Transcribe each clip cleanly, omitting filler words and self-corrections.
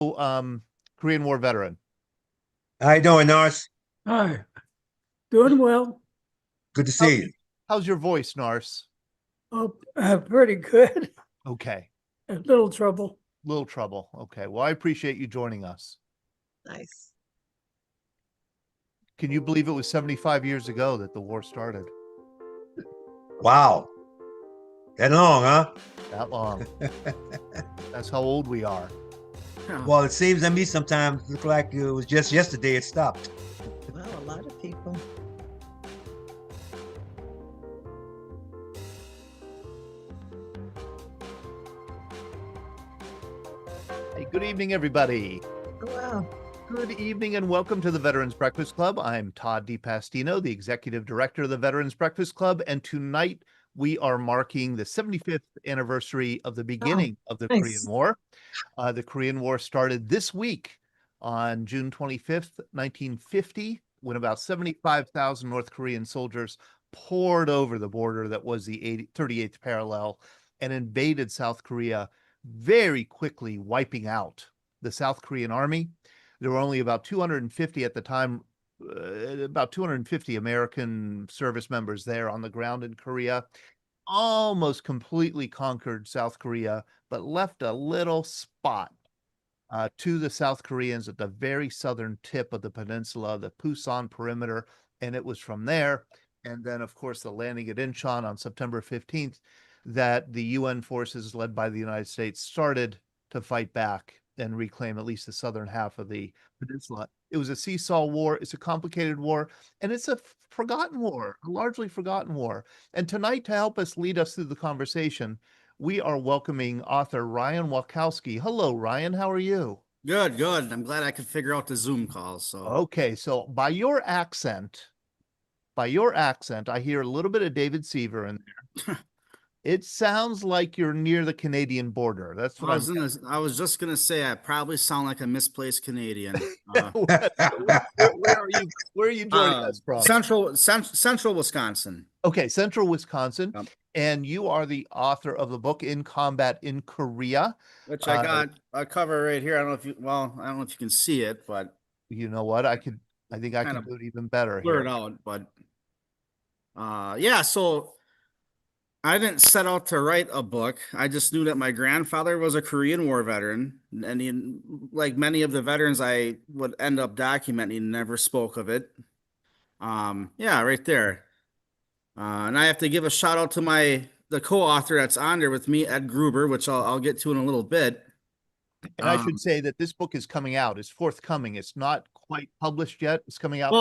um, Korean War veteran. How you doing, Norris? Hi, doing well. Good to How, see you. how's your voice, Nars? Oh, pretty good. Okay, A little trouble. little trouble. Okay, well, I appreciate you joining us. Nice. Can you believe it was 75 years ago that the war started? Wow. That long, huh? That long. That's how old we are. Well, it seems to me sometimes look like it was just yesterday it stopped. Well, a lot of people. Hey, good evening, everybody. Oh, wow. Good evening and welcome to the Veterans Breakfast Club. I'm Todd DiPastino, the Executive Director of the Veterans Breakfast Club, and tonight we are marking the 75th anniversary of the beginning of the Korean Nice. War. The Korean War started this week on June 25th, 1950, when about 75,000 North Korean soldiers poured over the border that was the 38th parallel and invaded South Korea, very quickly wiping out the South Korean army. There were only about 250 at the time, about 250 American service members there on the ground in Korea. Almost completely conquered South Korea, but left a little spot to the South Koreans at the very southern tip of the peninsula, the Pusan perimeter. And it was from there, and then, of course, the landing at Incheon on September 15th, that the UN forces led by the United States started to fight back and reclaim at least the southern half of the peninsula. It was a seesaw war. It's a complicated war, and it's a forgotten war, a largely forgotten war. And tonight, to help us lead us through the conversation, we are welcoming author Ryan Walkowski. Hello, Ryan. How are you? Good, good. I'm glad I could figure out the Zoom call. So Okay, so by your accent, I hear a little bit of David Seaver in there. It sounds like you're near the Canadian border. That's what I was just gonna say I probably sound like a misplaced Canadian. where are you? Where are you joining us from? Central Wisconsin. Okay, Central Wisconsin, Yep. and you are the author of the book In Combat in Korea. Which I got a cover right here. I don't know if you can see it, but You know what? I think I Kind can of do it even better blur here. it out. But yeah, so I didn't set out to write a book. I just knew that my grandfather was a Korean War veteran, and he, like many of the veterans I would end up documenting, never spoke of it. Yeah, right there. And I have to give a shout out to the co-author that's on there with me, Ed Gruber, which I'll get to in a little bit. And I should say that this book is coming out. It's forthcoming. It's not quite published yet. It's coming out.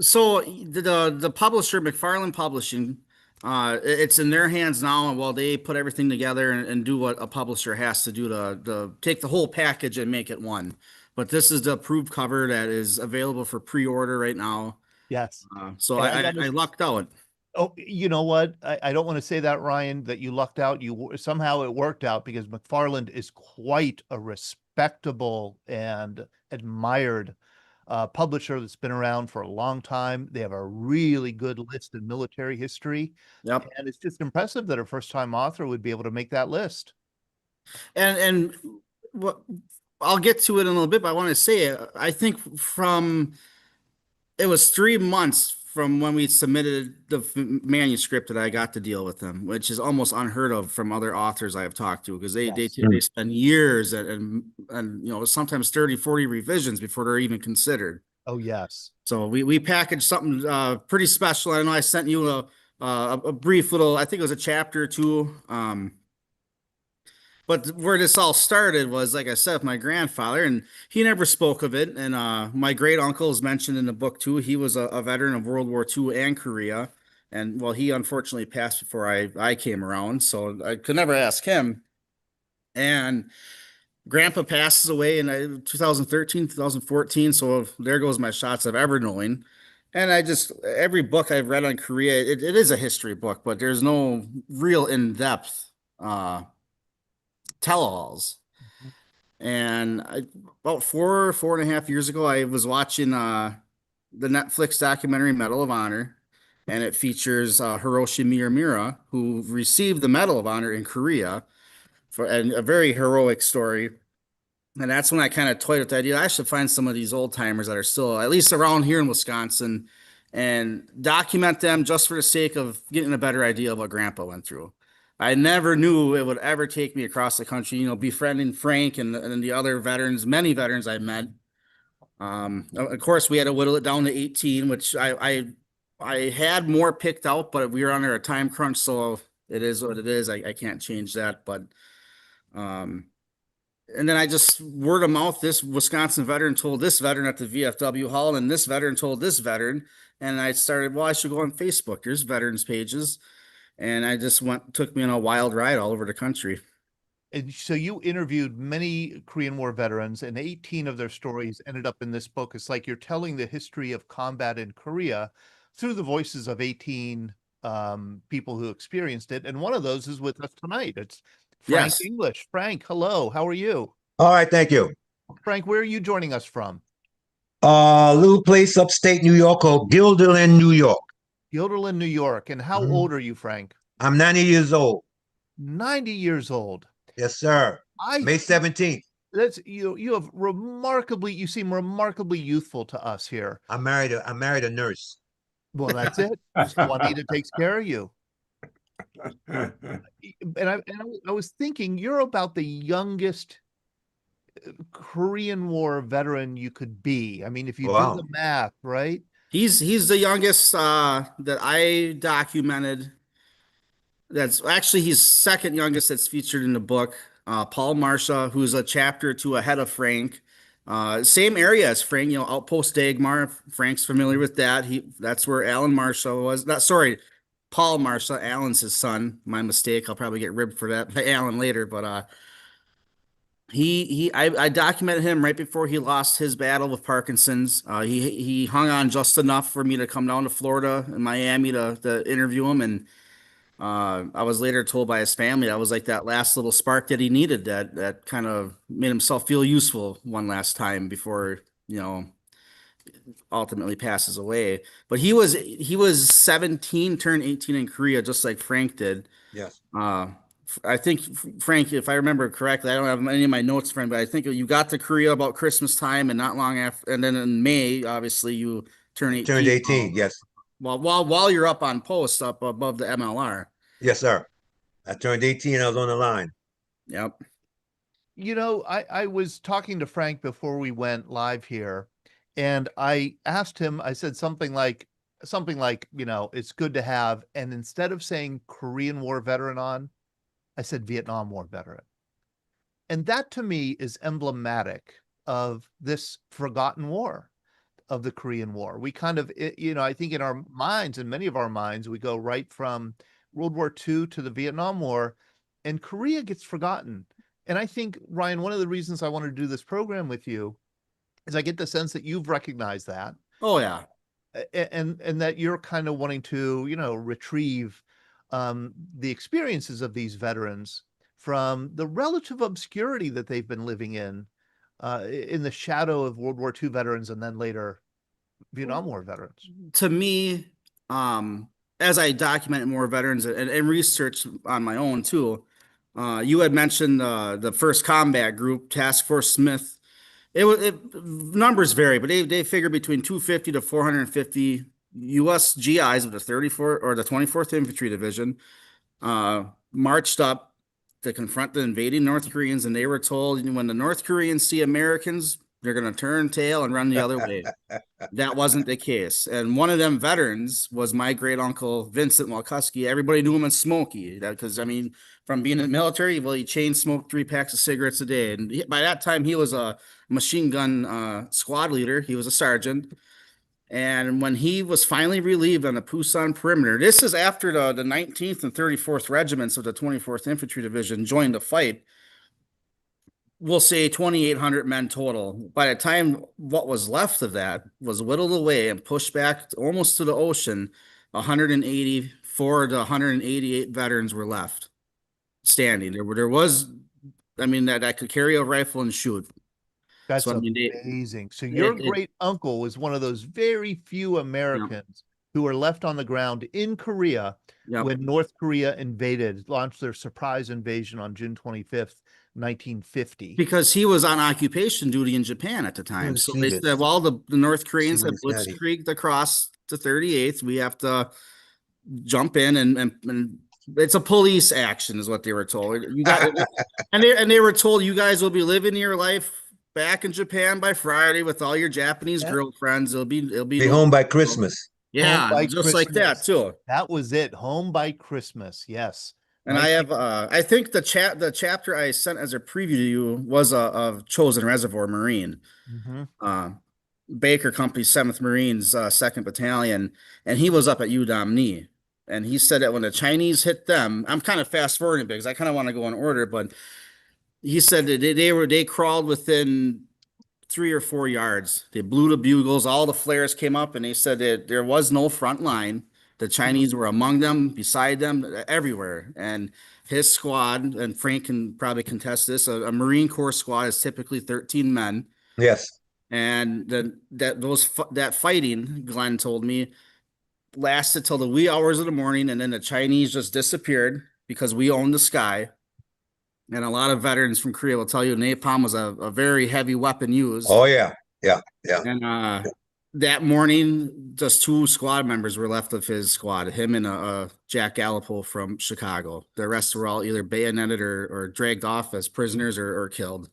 So the publisher, McFarland Publishing, it's in their hands now, and while they put everything together and do what a publisher has to do to take the whole package and make it one. But this is the approved cover that is available for pre-order right now. Yes. So And I lucked out. Oh, you know what? I don't want to say that, Ryan, that you lucked out. Somehow it worked out because McFarland is quite a respectable and admired publisher that's been around for a long time. They have a really good list in military history. Yep. And it's just impressive that a first-time author would be able to make that list. And what I'll get to it in a little bit, but I want to say, I think it was 3 months from when we submitted the manuscript that I got to deal with them, which is almost unheard of from other authors I have talked to, because they spend years and sometimes 30, 40 revisions before they're even considered. Oh, yes. So we packaged something pretty special. I know I sent you a brief little, I think it was a chapter or two. But where this all started was, like I said, with my grandfather, and he never spoke of it. And my great uncle is mentioned in the book too. He was a veteran of World War II and Korea, and well, he unfortunately passed before I came around, so I could never ask him. And Grandpa passes away in 2013, 2014. So there goes my shots of ever knowing. And every book I've read on Korea, it is a history book, but there's no real in-depth tell-alls. And about 4.5 years ago, I was watching the Netflix documentary Medal of Honor, and it features Hiroshi Miyamura, who received the Medal of Honor in Korea and a very heroic story. And that's when I kind of toyed with the idea. I should find some of these old timers that are still at least around here in Wisconsin and document them just for the sake of getting a better idea of what Grandpa went through. I never knew it would ever take me across the country, befriending Frank and the other veterans, many veterans I met. Of course, we had to whittle it down to 18, which I had more picked out, but we were under a time crunch, so it is what it is. I can't change that, but and then I just word of mouth, this Wisconsin veteran told this veteran at the VFW hall, and this veteran told this veteran. And I started, well, I should go on Facebook. There's veterans pages. And I just took me on a wild ride all over the country. And so you interviewed many Korean War veterans, and 18 of their stories ended up in this book. It's like you're telling the history of combat in Korea through the voices of 18 people who experienced it. And one of those is with us tonight. It's Frank Yes. English. Frank, hello. How are you? All right, thank you. Frank, where are you joining us from? Little place upstate New York called Guilderland, New York. Guilderland, New York. And how Mhm. old are you, Frank? I'm 90 years old. 90 years old. Yes, sir. May 17th. You seem remarkably youthful to us here. I'm married a nurse. Well, that's it. Juanita takes care of you. And I was thinking, you're about the youngest Korean War veteran you could be. I mean, if you Wow. do the math, right? He's the youngest that I documented. That's actually he's second youngest that's featured in the book. Paul Marsha, who's a chapter or two ahead of Frank. Same area as Frank, Outpost Dagmar. Frank's familiar with that. That's where Alan Marsha was. Paul Marsha. Alan's his son. My mistake. I'll probably get ribbed for that by Alan later, but I documented him right before he lost his battle with Parkinson's. He hung on just enough for me to come down to Florida and Miami to interview him, and I was later told by his family I was like that last little spark that he needed that kind of made himself feel useful one last time before ultimately passes away. But he was 17, turned 18 in Korea, just like Frank did. Yes. I think Frank, if I remember correctly, I don't have any of my notes, friend, but I think you got to Korea about Christmas time, and not long after, and then in May, obviously you turned 18. Turned 18, yes. While you're up on post up above the MLR. Yes, sir. I turned 18, I was on the line. Yep. I was talking to Frank before we went live here, and I asked him, I said something like, it's good to have. And instead of saying Korean War veteran on, I said Vietnam War veteran. And that to me is emblematic of this forgotten war, of the Korean War. We kind of, I think in our minds, in many of our minds, we go right from World War II to the Vietnam War, and Korea gets forgotten. And I think, Ryan, one of the reasons I wanted to do this program with you is I get the sense that you've recognized that. Oh, yeah. And that you're kind of wanting to, retrieve the experiences of these veterans from the relative obscurity that they've been living in the shadow of World War II veterans and then later Vietnam War veterans. To me, as I documented more veterans and research on my own too, you had mentioned the first combat group, Task Force Smith. Numbers vary, but they figure between 250 to 450 U.S. GIs of the 34th or the 24th Infantry Division marched up to confront the invading North Koreans, and they were told when the North Koreans see Americans, they're going to turn tail and run the other way. That wasn't the case. And one of them veterans was my great uncle, Vincent Walkowski. Everybody knew him as Smokey because, from being in the military, well, he chain smoked 3 packs of cigarettes a day. And by that time, he was a machine gun squad leader. He was a sergeant. And when he was finally relieved on the Pusan perimeter, this is after the 19th and 34th regiments of the 24th Infantry Division joined the fight. We'll say 2,800 men total. By the time what was left of that was whittled away and pushed back almost to the ocean, 184 to 188 veterans were left standing. There was, that could carry a rifle and shoot. That's amazing. So your great uncle was one of those very few Americans who were left on the ground in Korea when North Korea launched their surprise invasion on June 25th, 1950. Because he was on occupation duty in Japan at the time. Let's So see they this. said, well, the North Koreans what have he's got here. blitzkrieged across to 38th. We have to jump in and it's a police action is what they were told. You got and they were told you guys will be living your life back in Japan by Friday with all your Japanese Yeah. girlfriends. It'll be Be home by Christmas. Yeah, Home by just like that Christmas. too. That was it. Home by Christmas. Yes. And I have I think the chapter I sent as a preview to you was of Chosen Reservoir Marine. Mhm. Baker Company 7th Marines 2nd Battalion, and he was up at Udamni. And he said that when the Chinese hit them, I'm kind of fast forwarding because I kind of want to go in order, but he said that they crawled within 3 or 4 yards. They blew the bugles, all the flares came up, and they said that there was no front line. The Chinese were among them, beside them, everywhere. And his squad, and Frank can probably contest this, a Marine Corps squad is typically 13 men. Yes. And that fighting, Glenn told me, lasted till the wee hours of the morning, and then the Chinese just disappeared because we owned the sky. And a lot of veterans from Korea will tell you napalm was a very heavy weapon used. Oh yeah. And that morning, just 2 squad members were left of his squad, him and Jack Gallipo from Chicago. The rest were all either bayoneted or dragged off as prisoners or killed.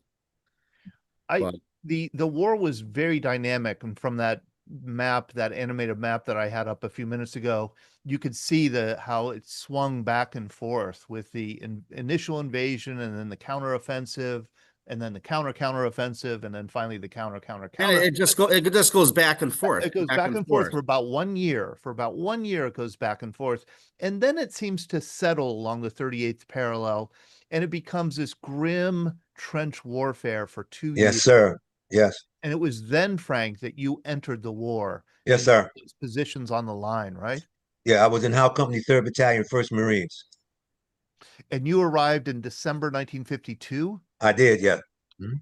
The war was very dynamic, and from that map, that animated map that I had up a few minutes ago, you could see how it swung back and forth with the initial invasion, and then the counteroffensive, and then the counteroffensive, and then finally the counter. And it just goes back and forth. It goes back and forth for about 1 year. For about 1 year, it goes back and forth, and then it seems to settle along the 38th parallel, and it becomes this grim trench warfare for 2 years. Yes, sir. Yes. And it was then, Frank, that you entered the war. Yes, sir. Positions on the line, right? Yeah, I was in Howe Company 3rd Battalion, 1st Marines. And you arrived in December 1952? I did, yeah.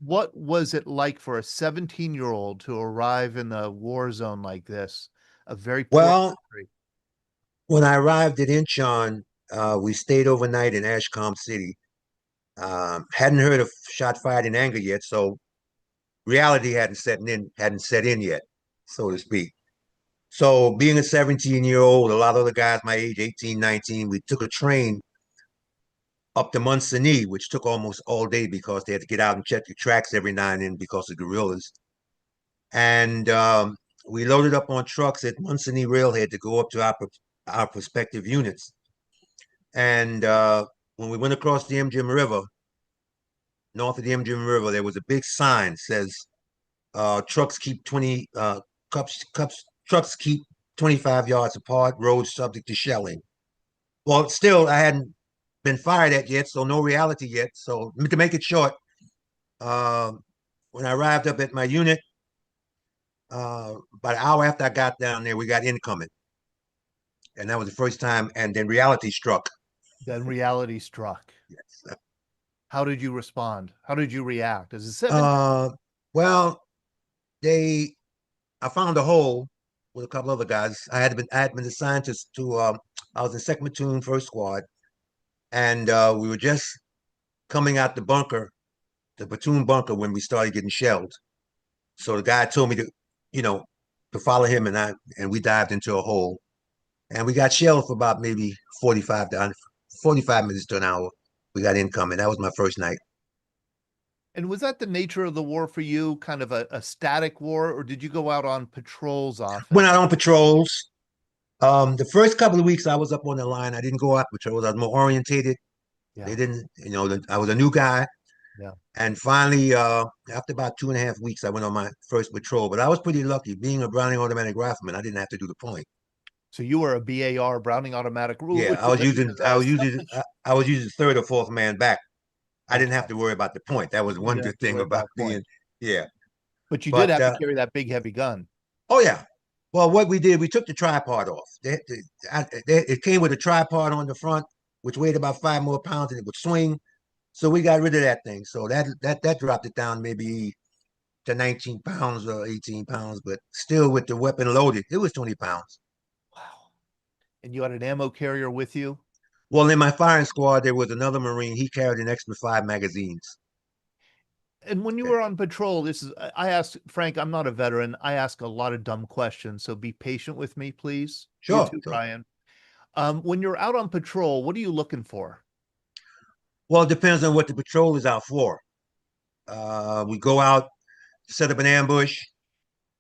What was it like for a 17-year-old to arrive in a war zone like this? A very Well, country. When I arrived at Incheon, we stayed overnight in Ashcombe City. Hadn't heard of shot fired in anger yet, so reality hadn't set in yet, so to speak. So being a 17-year-old, a lot of the guys my age, 18, 19, we took a train up to Munsanee, which took almost all day because they had to get out and check the tracks every now and then because of guerrillas. And we loaded up on trucks at Munsanee Railhead to go up to our prospective units. And when we went across the Imjim River, north of the Imjim River, there was a big sign that says trucks keep 25 yards apart, roads subject to shelling. Well, still, I hadn't been fired at yet, so no reality yet. So to make it short, when I arrived up at my unit, about an hour after I got down there, we got incoming. And that was the first time, and then reality struck. Then reality struck. Yes. How did you respond? How did you react? As a 7? Well, I found a hole with a couple other guys. I had been assigned to I was in 2nd Platoon, 1st Squad, and we were just coming out the bunker, the platoon bunker, when we started getting shelled. So the guy told me to follow him, and we dived into a hole, and we got shelled for about maybe 45 minutes to an hour. We got incoming. That was my first night. And was that the nature of the war for you, kind of a static war, or did you go out on patrols often? Went out on patrols. The first couple of weeks I was up on the line, I didn't go out patrols. I was more orientated. Yeah. They didn't, I was a new guy. Yeah. And finally, after about 2.5 weeks, I went on my first patrol. But I was pretty lucky. Being a Browning automatic rifleman, I didn't have to do the point. So you were a BAR, Browning automatic rule. Yeah, I was using 3rd or 4th man back. I didn't have to worry about the point. That was one good thing about being, yeah. But you did have to carry that big, heavy gun. Oh, yeah. Well, what we did, we took the tripod off. It came with a tripod on the front, which weighed about 5 more pounds, and it would swing. So we got rid of that thing. So that dropped it down maybe to 19 pounds or 18 pounds, but still with the weapon loaded, it was 20 pounds. Wow. And you had an ammo carrier with you? Well, in my firing squad, there was another Marine. He carried an extra 5 magazines. And when you were on patrol, I asked Frank, I'm not a veteran. I ask a lot of dumb questions, so be patient with me, please. You Sure, too, sure. Ryan. When you're out on patrol, what are you looking for? Well, it depends on what the patrol is out for. We go out, set up an ambush,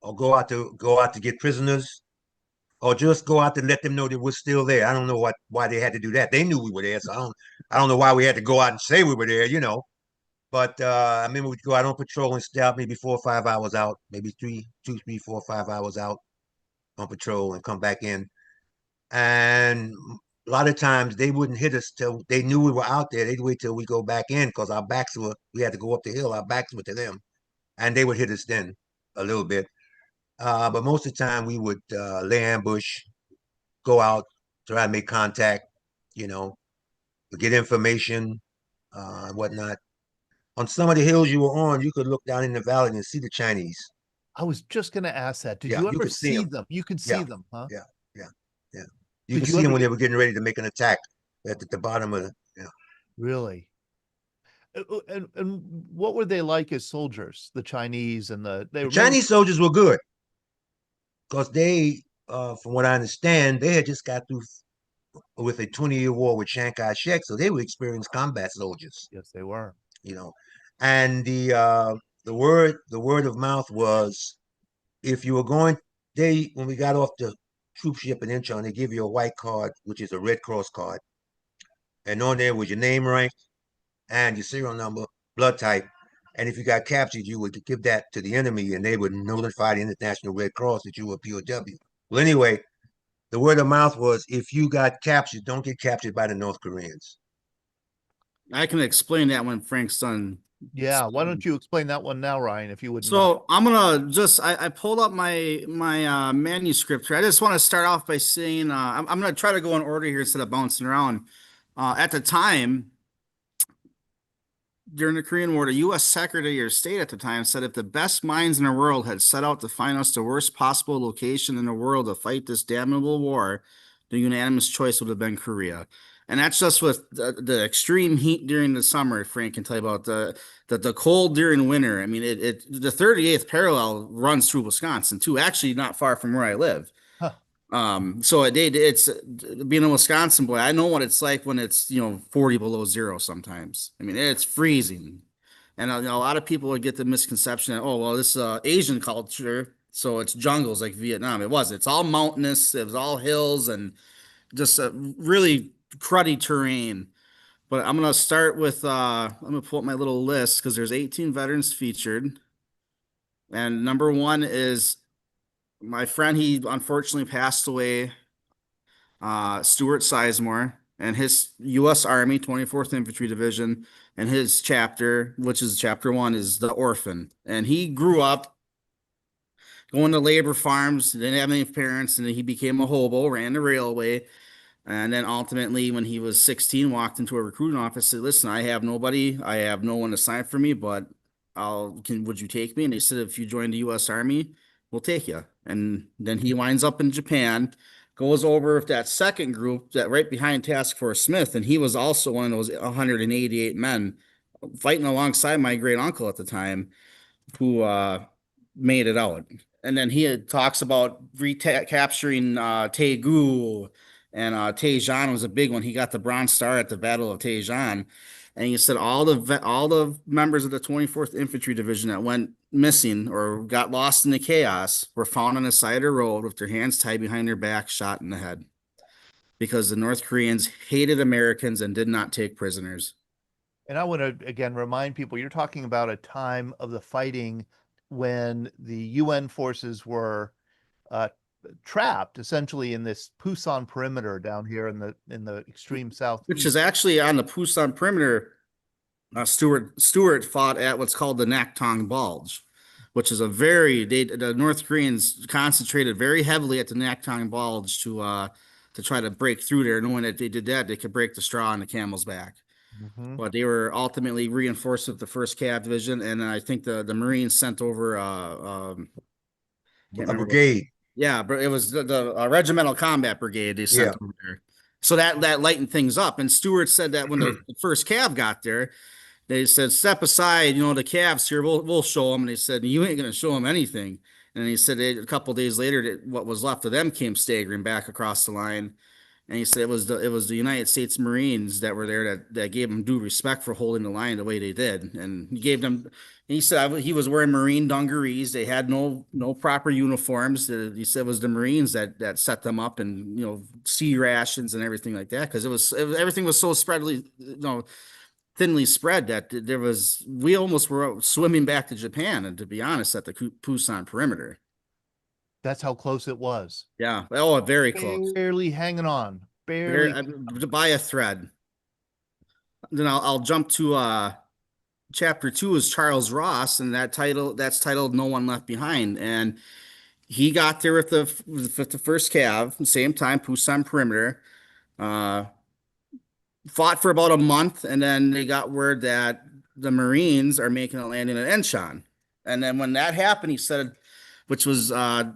or go out to get prisoners, or just go out to let them know that we're still there. I don't know why they had to do that. They knew we were there, so I don't know why we had to go out and say we were there, you know. But I remember we'd go out on patrol and stay out maybe 4 or 5 hours out, maybe 3, 2, 3, 4, 5 hours out on patrol and come back in. And a lot of times they wouldn't hit us till they knew we were out there. They'd wait till we go back in because we had to go up the hill. Our backs were to them, and they would hit us then a little bit. But most of the time we would lay ambush, go out, try to make contact, you know, get information, whatnot. On some of the hills you were on, you could look down in the valley and see the Chinese. I was just going to ask that. Did Yeah, you you ever could see see 'em. them? You could Yeah, see them, huh? yeah, yeah, yeah. Did You could you see ever them when they get- were getting ready to make an attack at the bottom of the. Yeah. Really? And what were they like as soldiers? The Chinese and they The were Chinese soldiers were good because they, from what I understand, they had just got through with a 20-year war with Chiang Kai-shek, so they were experienced combat soldiers, Yes, they were. you know. And the word of mouth was if you were going, when we got off the troop ship in Incheon, they give you a white card, which is a Red Cross card, and on there was your name, rank, and your serial number, blood type. And if you got captured, you would give that to the enemy, and they would notify the International Red Cross that you were a POW. Well, anyway, the word of mouth was if you got captured, don't get captured by the North Koreans. I can explain that when Frank's done. Yeah. Why don't you explain that one now, Ryan, if you wouldn't mind? So I'm gonna I pulled up my manuscript here. I just want to start off by saying I'm gonna try to go in order here instead of bouncing around. At the time, during the Korean War, the U.S. Secretary of State at the time said if the best minds in the world had set out to find us the worst possible location in the world to fight this damnable war, the unanimous choice would have been Korea. And that's just with the extreme heat during the summer. Frank can tell you about the cold during winter. I mean, the 38th parallel runs through Wisconsin too. Actually, not far from where I live. Huh. So it's being a Wisconsin boy. I know what it's like when it's 40 below zero sometimes. I mean, it's freezing, and a lot of people would get the misconception that, oh well, this is Asian culture, so it's jungles like Vietnam. It wasn't. It's all mountainous. It was all hills and just a really cruddy terrain. But I'm gonna start with I'm gonna pull up my little list because there's 18 veterans featured, and number one is my friend. He unfortunately passed away. Stuart Sizemore and his U.S. Army 24th Infantry Division and his chapter, which is chapter 1, is the orphan. And he grew up going to labor farms, didn't have any parents, and then he became a hobo, ran the railway. And then ultimately, when he was 16, walked into a recruiting office, said, listen, I have nobody, I have no one to sign for me, but would you take me? And they said, if you join the U.S. Army, we'll take you. And then he winds up in Japan, goes over with that second group that right behind Task Force Smith. And he was also one of those 188 men fighting alongside my great uncle at the time who made it out. And then he talks about recapturing Taegu, and Taejan was a big one. He got the Bronze Star at the Battle of Taejan. And he said all the members of the 24th Infantry Division that went missing or got lost in the chaos were found on the side of the road with their hands tied behind their back, shot in the head. Because the North Koreans hated Americans and did not take prisoners. And I want to again remind people, you're talking about a time of the fighting when the UN forces were trapped essentially in this Pusan perimeter down here in the extreme south, Which is actually on the Pusan perimeter. Stuart fought at what's called the Naktong Bulge, which is the North Koreans concentrated very heavily at the Naktong Bulge to try to break through there, knowing that they did that, they could break the straw on the camel's back. Mm-hmm. But they were ultimately reinforced with the 1st Cav Division, and I think the Marines sent over A brigade. Yeah, but it was the Regimental Combat Brigade they sent over there. So that lightened things up. And Stewart said that when the 1st Cav got there, they said, step aside, the calves here, we'll show them. And they said, you ain't going to show them anything. And he said a couple of days later that what was left of them came staggering back across the line. And he said it was the United States Marines that were there that gave them due respect for holding the line the way they did. And he gave them, he said he was wearing Marine dungarees. They had no proper uniforms. He said it was the Marines that set them up, and sea rations and everything like that, because everything was so thinly spread that we almost were swimming back to Japan, and to be honest, at the Pusan perimeter. That's how close it was. Yeah. Oh, very close. Barely hanging on. Barely. By a thread. Then I'll jump to chapter 2 is Charles Ross, and that's titled No One Left Behind. And he got there with the first cav, same time, Pusan perimeter. Fought for about a month, and then they got word that the Marines are making a landing at Incheon. And then when that happened, he said, which was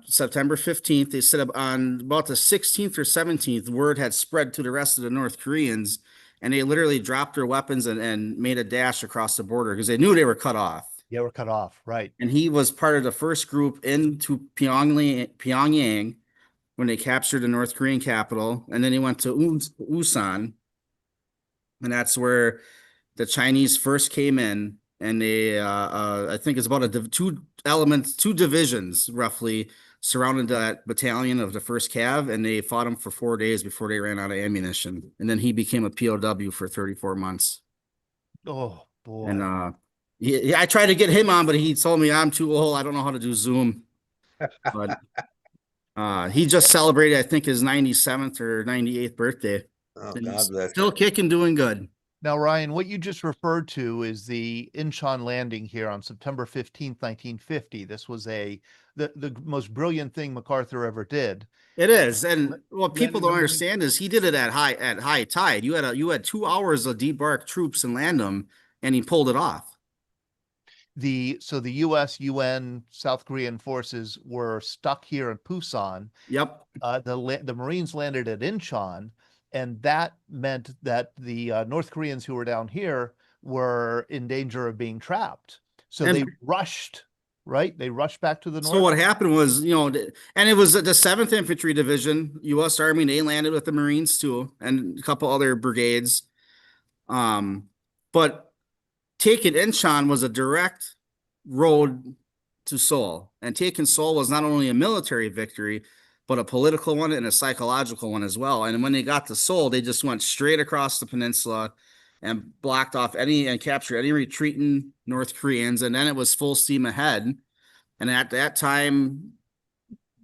September 15th, they said on about the 16th or 17th, word had spread to the rest of the North Koreans, and they literally dropped their weapons and made a dash across the border because they knew they were cut off. Yeah, we're cut off, right. And he was part of the first group into Pyongyang when they captured the North Korean capital, and then he went to Ulsan, and that's where the Chinese first came in, and they, I think it's about two divisions roughly surrounded that battalion of the first cav, and they fought him for 4 days before they ran out of ammunition. And then he became a POW for 34 months. Oh boy. And I tried to get him on, but he told me I'm too old. I don't know how to do Zoom. But he just celebrated, I think, his 97th or 98th birthday. Oh, And God he's bless. still kicking, doing good. Now, Ryan, what you just referred to is the Incheon landing here on September 15th, 1950. This was the most brilliant thing MacArthur ever did. It is, and what people landing don't the understand is he did it at high tide. You had 2 hours of debark troops and land them, and he pulled it off. So the US, UN, South Korean forces were stuck here in Pusan. Yep. The Marines landed at Incheon, and that meant that the North Koreans who were down here were in danger of being trapped. So And- they rushed, right? They rushed back to the north. So what happened was, and it was the 7th Infantry Division, U.S. Army. They landed with the Marines too, and a couple other brigades. But taking Incheon was a direct road to Seoul, and taking Seoul was not only a military victory, but a political one and a psychological one as well. And when they got to Seoul, they just went straight across the peninsula and blocked off and captured any retreating North Koreans. And then it was full steam ahead. And at that time,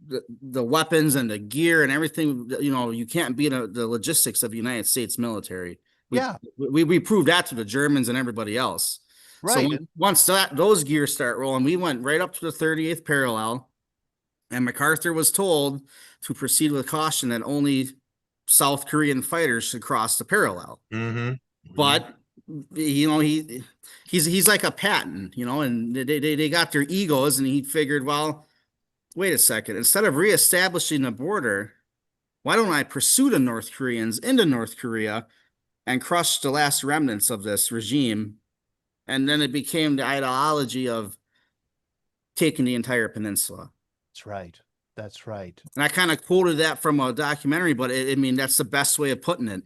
the weapons and the gear and everything, you can't beat the logistics of the United States military. We proved that to the Germans and everybody else. Right. So once those gears start rolling, we went right up to the 38th parallel. And MacArthur was told to proceed with caution that only South Korean fighters should cross the parallel. Mm-hmm. But he's like a Patton, and they got their egos, and he figured, well, wait a second, instead of reestablishing the border, why don't I pursue the North Koreans into North Korea and crush the last remnants of this regime? And then it became the ideology of taking the entire peninsula. That's right. That's right. And I kind of quoted that from a documentary, but that's the best way of putting it.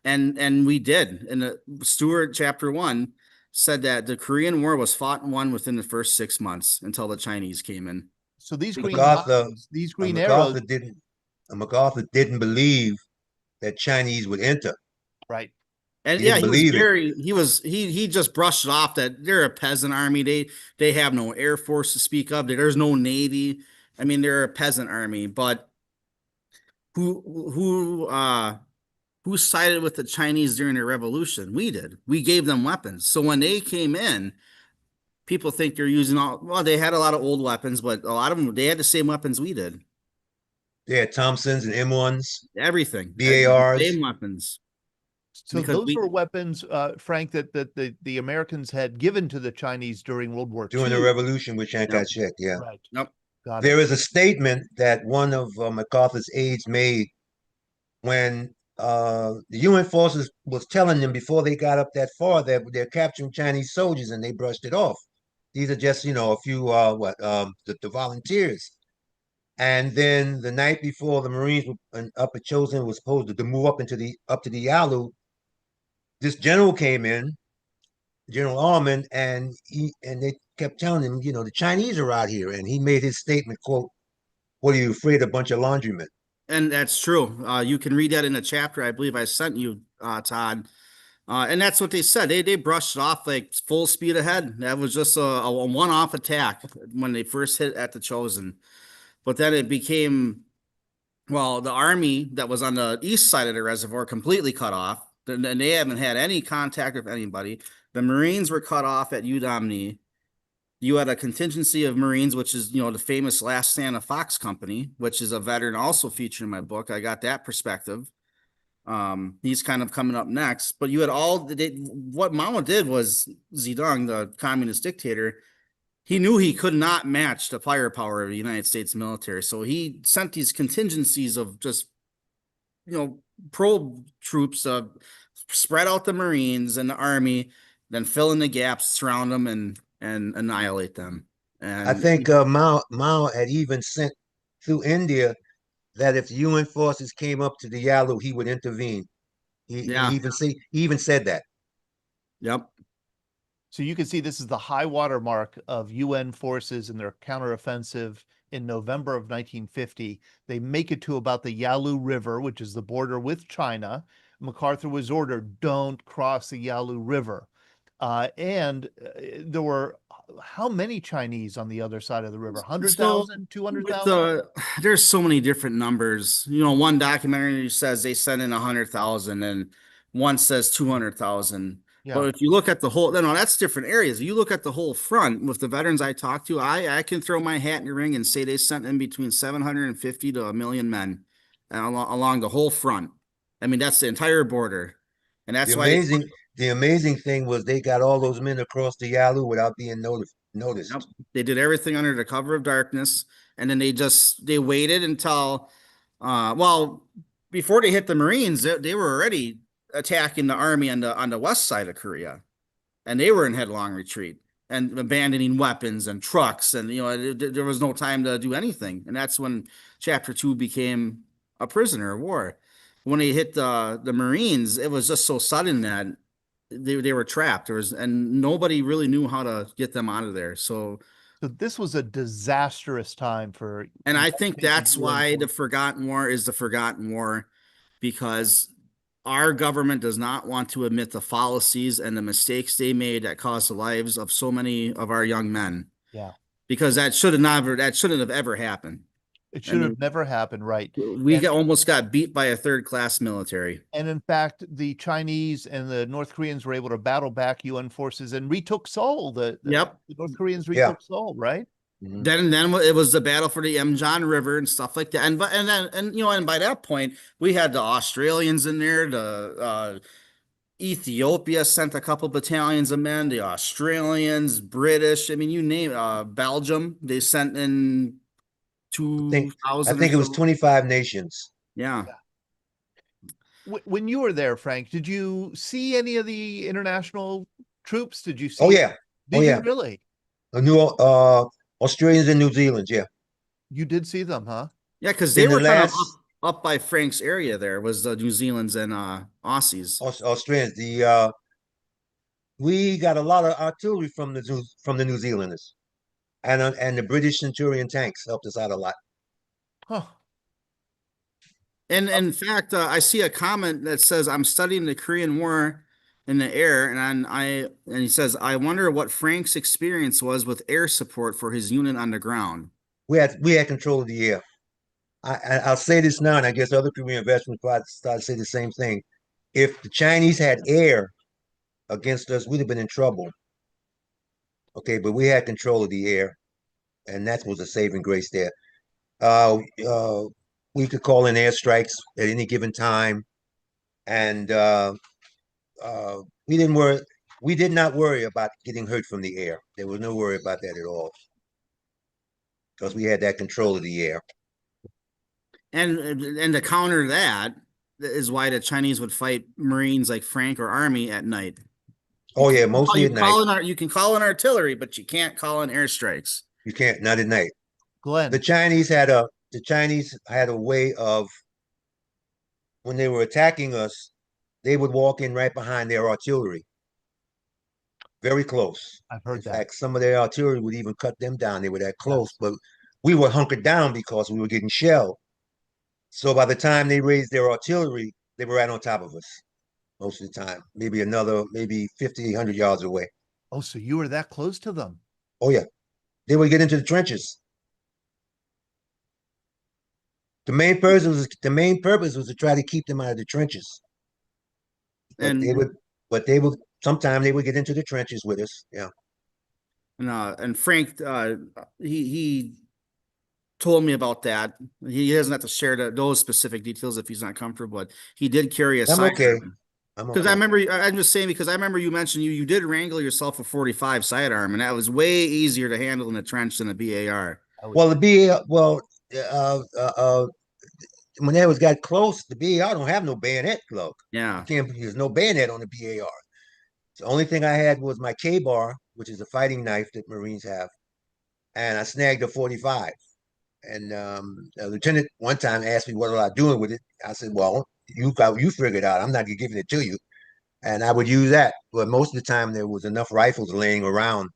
And we did. And the Stewart chapter 1 said that the Korean War was fought and won within the first 6 months until the Chinese came in. So these green MacArthur- lines, these green arrows, MacArthur didn't believe that Chinese would enter. right? And He yeah, didn't he believe was it. he just brushed it off that they're a peasant army. They have no air force to speak of. There's no navy. I mean, they're a peasant army. But who sided with the Chinese during the revolution? We did. We gave them weapons. So when they came in, people think they're using they had a lot of old weapons, but a lot of them, they had the same weapons we did. They had Thompsons and M1s. Everything. BARs. Same weapons. So Because those were weapons, Frank, that the Americans had given to the Chinese during World War II. During the revolution with Chiang Yep. Kai-shek, yeah. Right. Yep. Got it. There is a statement that one of MacArthur's aides made when the UN forces was telling them before they got up that far that they're capturing Chinese soldiers, and they brushed it off. These are just, a few the volunteers. And then the night before the Marines up at Chosin was supposed to move up to the Yalu, this general came in, General Armin, and they kept telling him, the Chinese are out here, and he made his statement, quote, "What are you afraid of, a bunch of laundrymen?" And that's true. You can read that in a chapter I believe I sent you, Todd. And that's what they said. They brushed it off like full speed ahead. That was just a one-off attack when they first hit at the Chosin. But then it became, well, the army that was on the east side of the reservoir completely cut off. And they haven't had any contact with anybody. The Marines were cut off at Udamni. You had a contingency of Marines, which is, the famous Last Stand of Fox Company, which is a veteran also featured in my book. I got that perspective. He's kind of coming up next, but you had what Mao did was Zedong, the communist dictator, he knew he could not match the firepower of the United States military. So he sent these contingencies of just, probe troops, spread out the Marines and the army, then fill in the gaps, surround them and annihilate them. And I think Mao had even sent through India that if the UN forces came up to the Yalu, he would intervene. Yeah. He even said that. Yep. So you can see this is the high water mark of UN forces and their counteroffensive in November of 1950. They make it to about the Yalu River, which is the border with China. MacArthur was ordered, don't cross the Yalu River. And there were how many Chinese on the other side of the river? 100,000, 200,000? There's so many different numbers. One documentary says they sent in 100,000 and one says 200,000. Yeah. But if you look at the whole, no, that's different areas. You look at the whole front with the veterans I talked to, I can throw my hat in the ring and say they sent in between 750 to 1 million men along the whole front. I mean, that's the entire border. And that's the amazing thing was they got all those men across the Yalu without being noticed. Yep. They did everything under the cover of darkness, and then they waited until, before they hit the Marines, they were already attacking the army on the west side of Korea, and they were in headlong retreat and abandoning weapons and trucks, and there was no time to do anything. And that's when Chapter 2 became a prisoner of war. When they hit the Marines, it was just so sudden that they were trapped. And nobody really knew how to get them out of there. So this was a disastrous time for. And I think that's why the Forgotten War is the Forgotten War, because our government does not want to admit the fallacies and the mistakes they made that caused the lives of so many of our young men. Yeah. Because that shouldn't have ever happened. It should have never happened, right? Almost got beat by a third-class military. And in fact, the Chinese and the North Koreans were able to battle back UN forces and retook Seoul. The North Koreans retook Seoul, right? Mm-hmm. Then it was the battle for the Mjeon River and stuff like that. And by that point, we had the Australians in there. The Ethiopia sent a couple battalions of men. The Australians, British. I mean, you name Belgium. They sent in 2,000. I think it was 25 nations. Yeah. When you were there, Frank, did you see any of the international troops? Did you see? Oh yeah. Did you really? Australians and New Zealand. Yeah. You did see them, huh? Yeah, because they were kind of up by Frank's area. There was the New Zealand's and Aussies. Australians. We got a lot of artillery from the New Zealanders. And the British Centurion tanks helped us out a lot. Huh. And in fact, I see a comment that says, "I'm studying the Korean War in the air," and he says, "I wonder what Frank's experience was with air support for his unit on the ground." We had control of the air. I'll say this now, and I guess other Korean veterans probably start to say the same thing. If the Chinese had air against us, we'd have been in trouble. Okay, but we had control of the air, and that was a saving grace there. We could call in airstrikes at any given time, and we didn't worry. We did not worry about getting hurt from the air. There was no worry about that at all, because we had that control of the air. And to counter that, is why the Chinese would fight Marines like Frank or Army at night. Oh yeah, mostly at night. You can call in artillery, but you can't call in airstrikes. You can't, not at night. Glenn, The Chinese had a way of, when they were attacking us, they would walk in right behind their artillery, very close. I've heard In that. fact, some of their artillery would even cut them down. They were that close, Yes. but we were hunkered down because we were getting shelled. So by the time they raised their artillery, they were right on top of us most of the time. Maybe 50, 100 yards away. Oh, so you were that close to them? Oh yeah, they would get into the trenches. The main purpose was to try to keep them out of the trenches. But And they would sometimes they would get into the trenches with us. Yeah. and Frank, he told me about that. He doesn't have to share those specific details if he's not comfortable, but he did carry a I'm okay. sidearm. I'm Because okay. I'm just saying, because I remember you mentioned you did wrangle yourself a 45 sidearm, and that was way easier to handle in a trench than a BAR. Well, uh, uh, uh, when they got close, the BAR don't have no bayonet plug. Yeah. There's no bayonet on the BAR. The only thing I had was my K-bar, which is a fighting knife that Marines have, and I snagged a 45. And a lieutenant one time asked me what was I doing with it. I said, "Well, you figure it out. I'm not giving it to you." And I would use that, but most of the time there was enough rifles laying around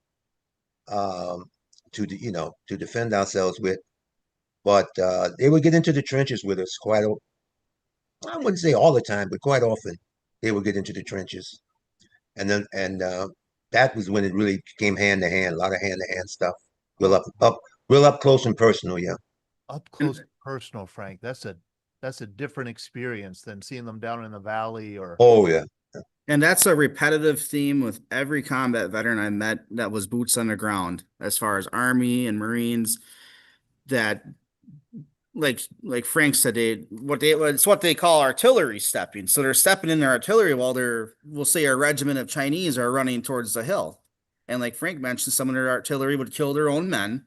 um, to defend ourselves with. But they would get into the trenches with us I wouldn't say all the time, but quite often they would get into the trenches. And that was when it really came hand to hand, a lot of hand to hand stuff. Real up close and personal, yeah. Up close and personal, Frank. That's a different experience than seeing them down in the valley or Oh yeah. And that's a repetitive theme with every combat veteran I met that was boots on the ground, as far as Army and Marines, that like Frank said, it's what they call artillery stepping. So they're stepping in their artillery while we'll say a regiment of Chinese are running towards the hill. And like Frank mentioned, some of their artillery would kill their own men.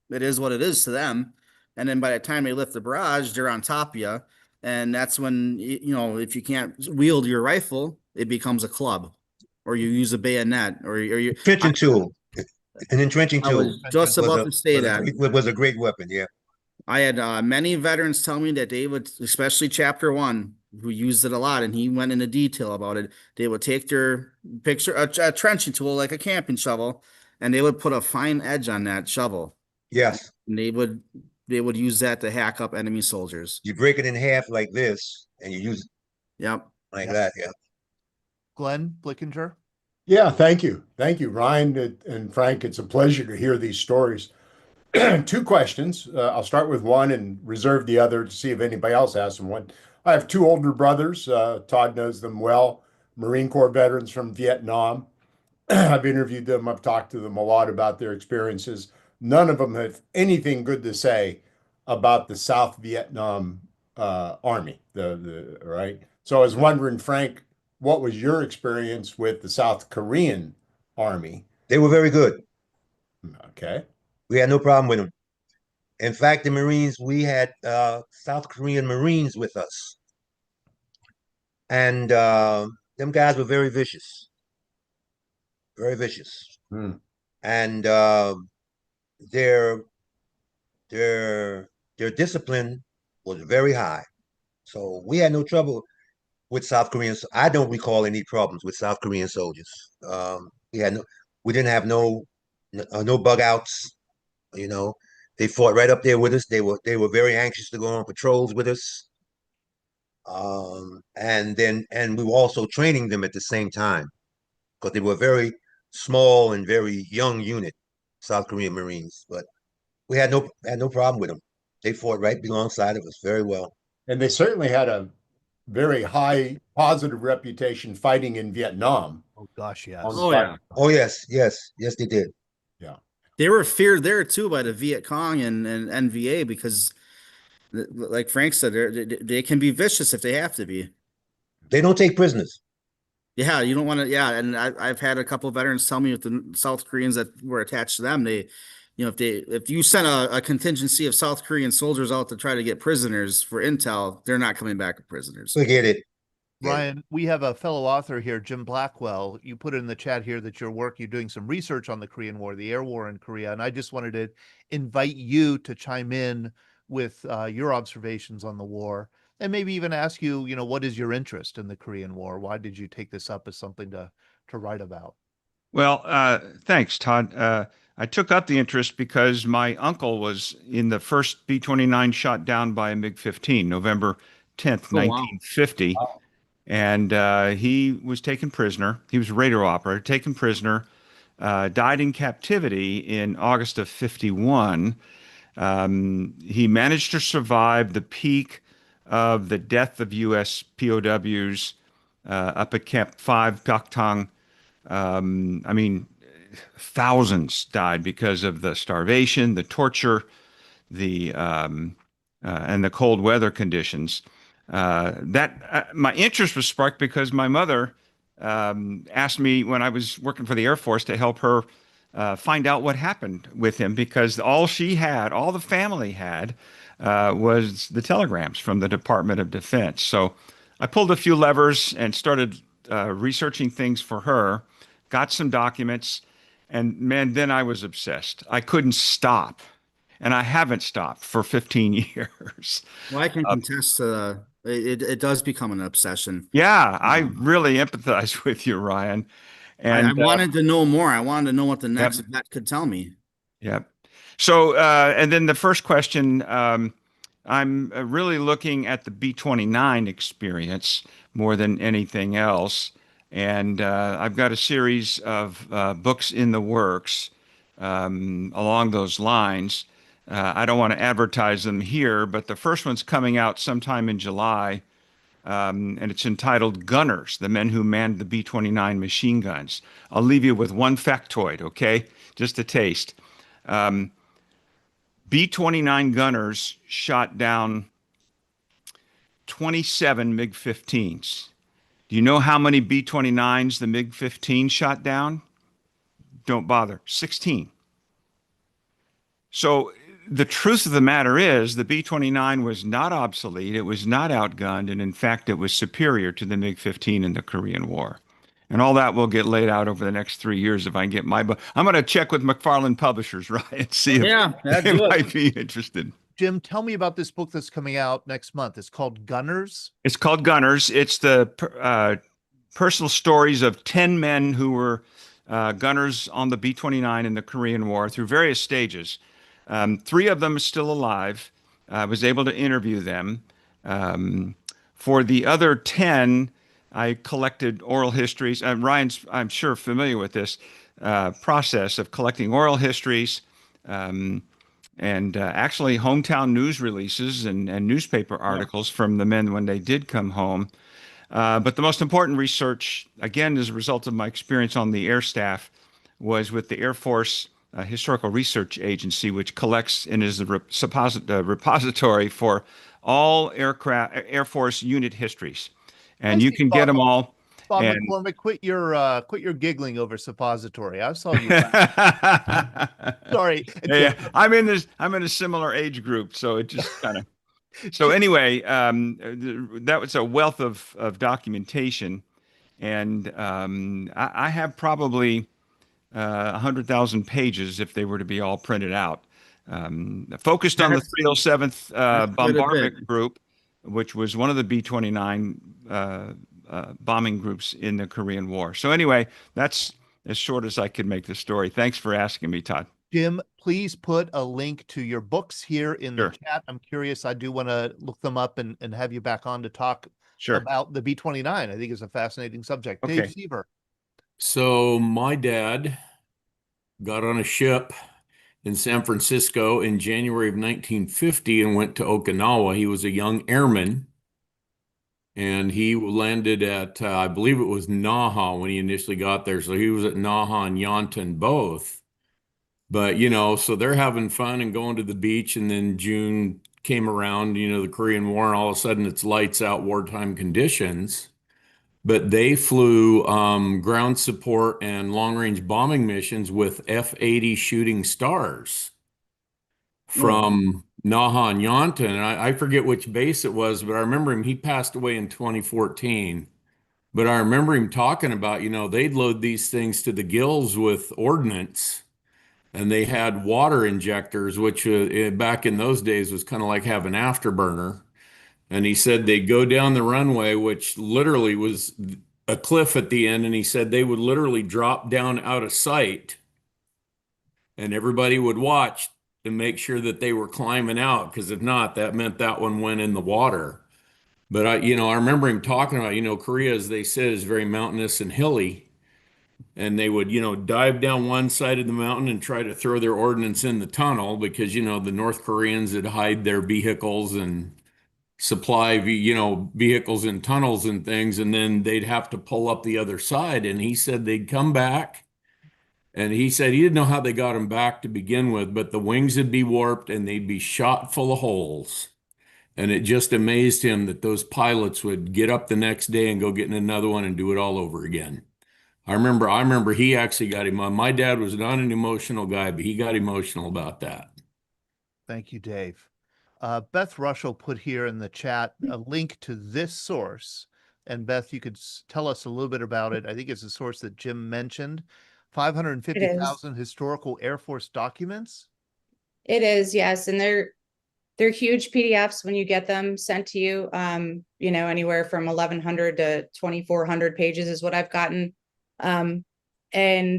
It is what it is to them. And then by the time they lift the barrage, they're on top of you. And that's when, if you can't wield your rifle, it becomes a club, or you use a bayonet, or you Entrenching tool. An entrenching I tool was just about to say that. was a great weapon, yeah. I had many veterans tell me that they would, especially Chapter 1, who used it a lot, and he went into detail about it. They would take their a trenching tool, like a camping shovel, and they would put a fine edge on that shovel. Yes. And they would use that to hack up enemy soldiers. You break it in half like this, and you use it Yep. like that, yeah. Glenn Blickinger. Yeah, thank you. Thank you, Ryan and Frank. It's a pleasure to hear these stories. Two questions. I'll start with one and reserve the other to see if anybody else has one. I have two older brothers. Todd knows them well, Marine Corps veterans from Vietnam. I've interviewed them. I've talked to them a lot about their experiences. None of them have anything good to say about the South Vietnam Army. Right. So I was wondering, Frank, what was your experience with the South Korean Army? They were very good. Okay. We had no problem with them. In fact, the Marines, we had South Korean Marines with us. And them guys were very vicious. Very vicious. Hmm. And their discipline was very high. So we had no trouble with South Koreans. I don't recall any problems with South Korean soldiers. We didn't have no bug outs. They fought right up there with us. They were very anxious to go on patrols with us. And we were also training them at the same time, because they were very small and very young unit, South Korean Marines. But we had no problem with them. They fought right alongside of us very well. And they certainly had a very high positive reputation fighting in Vietnam. Oh gosh, yes. Oh yeah. Oh yes, they did. Yeah. They were feared there too by the Viet Cong and NVA, because, like Frank said, they can be vicious if they have to be. They don't take prisoners. Yeah, you don't want to. Yeah, and I've had a couple of veterans tell me with the South Koreans that were attached to them, they you know, if you sent a contingency of South Korean soldiers out to try to get prisoners for intel, they're not coming back with prisoners. Forget it. Ryan, we have a fellow author here, Jim Blackwell. You put in the chat here that you're doing some research on the Korean War, the air war in Korea, and I just wanted to invite you to chime in with your observations on the war, and maybe even ask you, what is your interest in the Korean War? Why did you take this up as something to write about? Well, thanks, Todd. I took up the interest because my uncle was in the first B-29 shot down by a MiG-15, November 10th, Oh, wow. 1950. And he was taken prisoner. He was a radar operator, taken prisoner, died in captivity in August of 51. He managed to survive the peak of the death of U.S. POWs up at Camp 5, Paktong. I mean, thousands died because of the starvation, the torture, and the cold weather conditions. My interest was sparked because my mother asked me when I was working for the Air Force to help her find out what happened with him, because all the family had, was the telegrams from the Department of Defense. So I pulled a few levers and started researching things for her, got some documents, and man, then I was obsessed. I couldn't stop. And I haven't stopped for 15 years. Well, I can contest it does become an obsession. Yeah, I really empathize with you, Ryan. And I wanted to know more. I wanted to know what the next event could tell me. Yep. So, and then the first question, I'm really looking at the B-29 experience more than anything else. And I've got a series of books in the works along those lines. I don't want to advertise them here, but the first one's coming out sometime in July, and it's entitled Gunners, the Men Who Manned the B-29 Machine Guns. I'll leave you with one factoid, okay? Just a taste. B-29 gunners shot down 27 MiG-15s. Do you know how many B-29s the MiG-15 shot down? Don't bother. 16. So the truth of the matter is the B-29 was not obsolete, it was not outgunned, and in fact it was superior to the MiG-15 in the Korean War. And all that will get laid out over the next 3 years if I can get my book. I'm going to check with McFarland Publishers, right? See if they might be interested. Jim, tell me about this book that's coming out next month. It's called Gunners. It's called Gunners. It's the personal stories of 10 men who were gunners on the B-29 in the Korean War through various stages. 3 of them are still alive. I was able to interview them. For the other 10, I collected oral histories. Ryan's, I'm sure, familiar with this process of collecting oral histories and actually hometown news releases and newspaper articles from the men when they did come home. But the most important research, again, as a result of my experience on the air staff, was with the Air Force Historical Research Agency, which collects and is the repository for all Air Force unit histories. And you can get them all. Bob McCormick, quit your giggling over suppository. I saw you. Sorry. Yeah, I'm in a similar age group, so it just kind of. So anyway, that was a wealth of documentation, and I have probably 100,000 pages if they were to be all printed out. Focused on the 307th Bombardment Group, which was one of the B-29 bombing groups in the Korean War. So anyway, that's as short as I could make the story. Thanks for asking me, Todd. Jim, please put a link to your books here in the chat. I'm curious. I do want to look them up and have you back on to talk about the B-29. I think it's a fascinating subject. Okay. Dave Seaver. So my dad got on a ship in San Francisco in January of 1950 and went to Okinawa. He was a young airman, and he landed at, I believe it was Naha when he initially got there. So he was at Naha and Yontan both. But, so they're having fun and going to the beach, and then June came around, the Korean War, and all of a sudden it's lights out, wartime conditions. but they flew ground support and long-range bombing missions with F-80 Shooting Stars from Naha and Yontan. And I forget which base it was, but I remember him. He passed away in 2014. But I remember him talking about, they'd load these things to the gills with ordnance, and they had water injectors, which back in those days was kind of like having afterburner. And he said they'd go down the runway, which literally was a cliff at the end. And he said they would literally drop down out of sight, and everybody would watch to make sure that they were climbing out. Because if not, that meant that one went in the water. But I remember him talking about, Korea, as they said, is very mountainous and hilly. And they would, dive down one side of the mountain and try to throw their ordnance in the tunnel because, the North Koreans would hide their vehicles and supply, vehicles in tunnels and things. And then they'd have to pull up the other side. And he said they'd come back. And he said he didn't know how they got them back to begin with, but the wings would be warped and they'd be shot full of holes. And it just amazed him that those pilots would get up the next day and go get in another one and do it all over again. I remember he actually got him on. My dad was not an emotional guy, but he got emotional about that. Thank you, Dave. Beth Rushell put here in the chat a link to this source. And Beth, you could tell us a little bit about it. I think it's a source that Jim mentioned. 550,000 historical Air Force documents. It is, yes. And they're huge PDFs when you get them sent to you. Anywhere from 1,100 to 2,400 pages is what I've gotten. And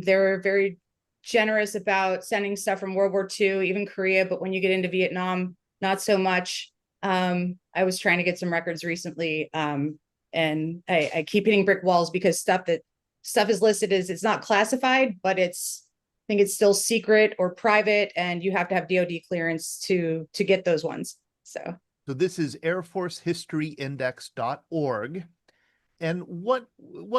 they're very generous about sending stuff from World War II, even Korea. But when you get into Vietnam, not so much. I was trying to get some records recently, and I keep hitting brick walls because stuff is listed as it's not classified, but I think it's still secret or private, and you have to have DoD clearance to get those ones. So this is airforcehistoryindex.org. And what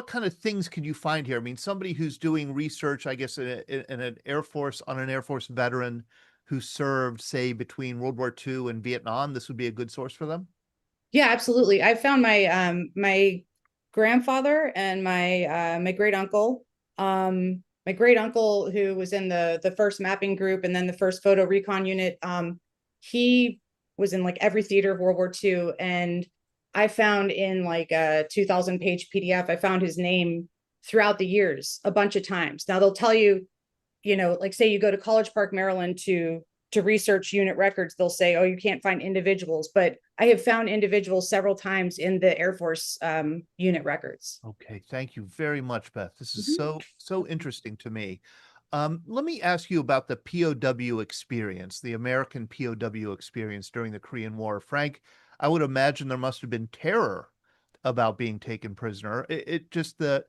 kind of things can you find here? I mean, somebody who's doing research, I guess, in an Air Force, on an Air Force veteran who served, say, between World War II and Vietnam, this would be a good source for them? Yeah, absolutely. I found my my grandfather and my great uncle. My great uncle, who was in the first mapping group and then the first photo recon unit, he was in like every theater of World War II. And I found in like a 2,000-page PDF, I found his name throughout the years a bunch of times. Now they'll tell you, like say you go to College Park, Maryland to research unit records, they'll say, oh, you can't find individuals. But I have found individuals several times in the Air Force unit records. Okay, thank you very much, Beth. This is so interesting to me. Let me ask you about the POW experience, the American POW experience during the Korean War. Frank, I would imagine there must have been terror about being taken prisoner. It just the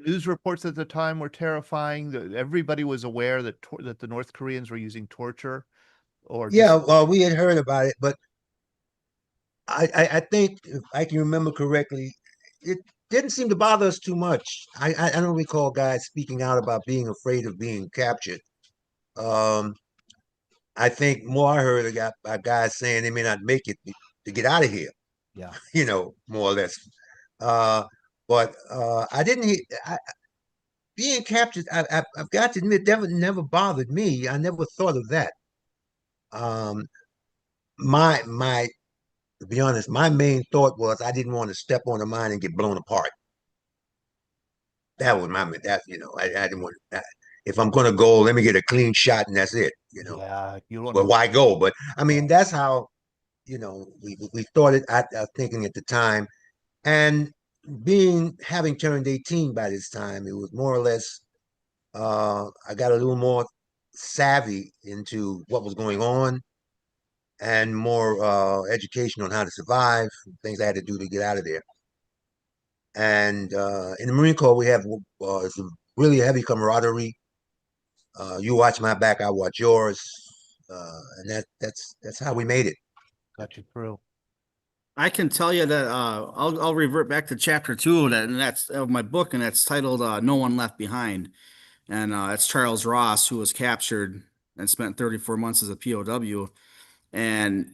news reports at the time were terrifying. Everybody was aware that the North Koreans were using torture. Well, we had heard about it, but I think if I can remember correctly, it didn't seem to bother us too much. I don't recall guys speaking out about being afraid of being captured. I think more I heard about guys saying they may not make it to get out of here. Yeah, more or less. But I didn't hear. Being captured, I've got to admit, that never bothered me. I never thought of that. My to be honest, my main thought was I didn't want to step on a mine and get blown apart. That was I didn't want that. If I'm going to go, let me get a clean shot and that's it. Yeah, you don't Well, know. why go? But I mean, that's how we thought it. I was thinking at the time, and having turned 18 by this time, it was more or less. I got a little more savvy into what was going on, and more education on how to survive, things I had to do to get out of there. And in the Marine Corps, we have it's a really heavy camaraderie. You watch my back, I watch yours, and that's how we made it. Got you through. I can tell you that I'll revert back to chapter 2 of that, and that's of my book, and that's titled "No One Left Behind," and it's Charles Ross, who was captured and spent 34 months as a POW, and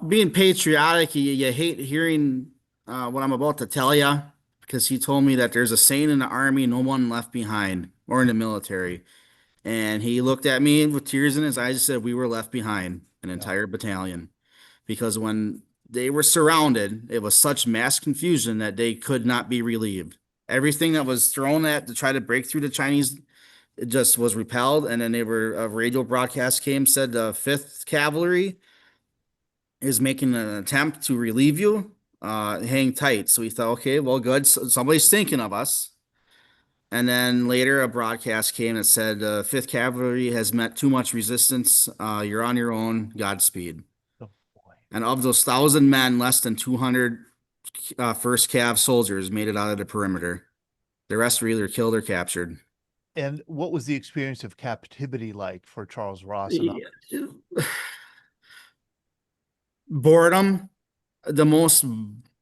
being patriotic, you hate hearing what I'm about to tell you because he told me that there's a saying in the army, no one left behind, or in the military. And he looked at me with tears in his eyes and said, we were left behind, an entire battalion. Because when they were surrounded, it was such mass confusion that they could not be relieved. Everything that was thrown at to try to break through the Chinese, it just was repelled. And then a radio broadcast came, said the 5th Cavalry is making an attempt to relieve you. Hang tight. So we thought, okay, well, good. So somebody's thinking of us. And then later a broadcast came that said, 5th Cavalry has met too much resistance. You're on your own. Godspeed. Oh, boy. And of those 1,000 men, less than 200 first Cav soldiers made it out of the perimeter. The rest were either killed or captured. And what was the experience of captivity like for Charles Ross? And Boredom, the most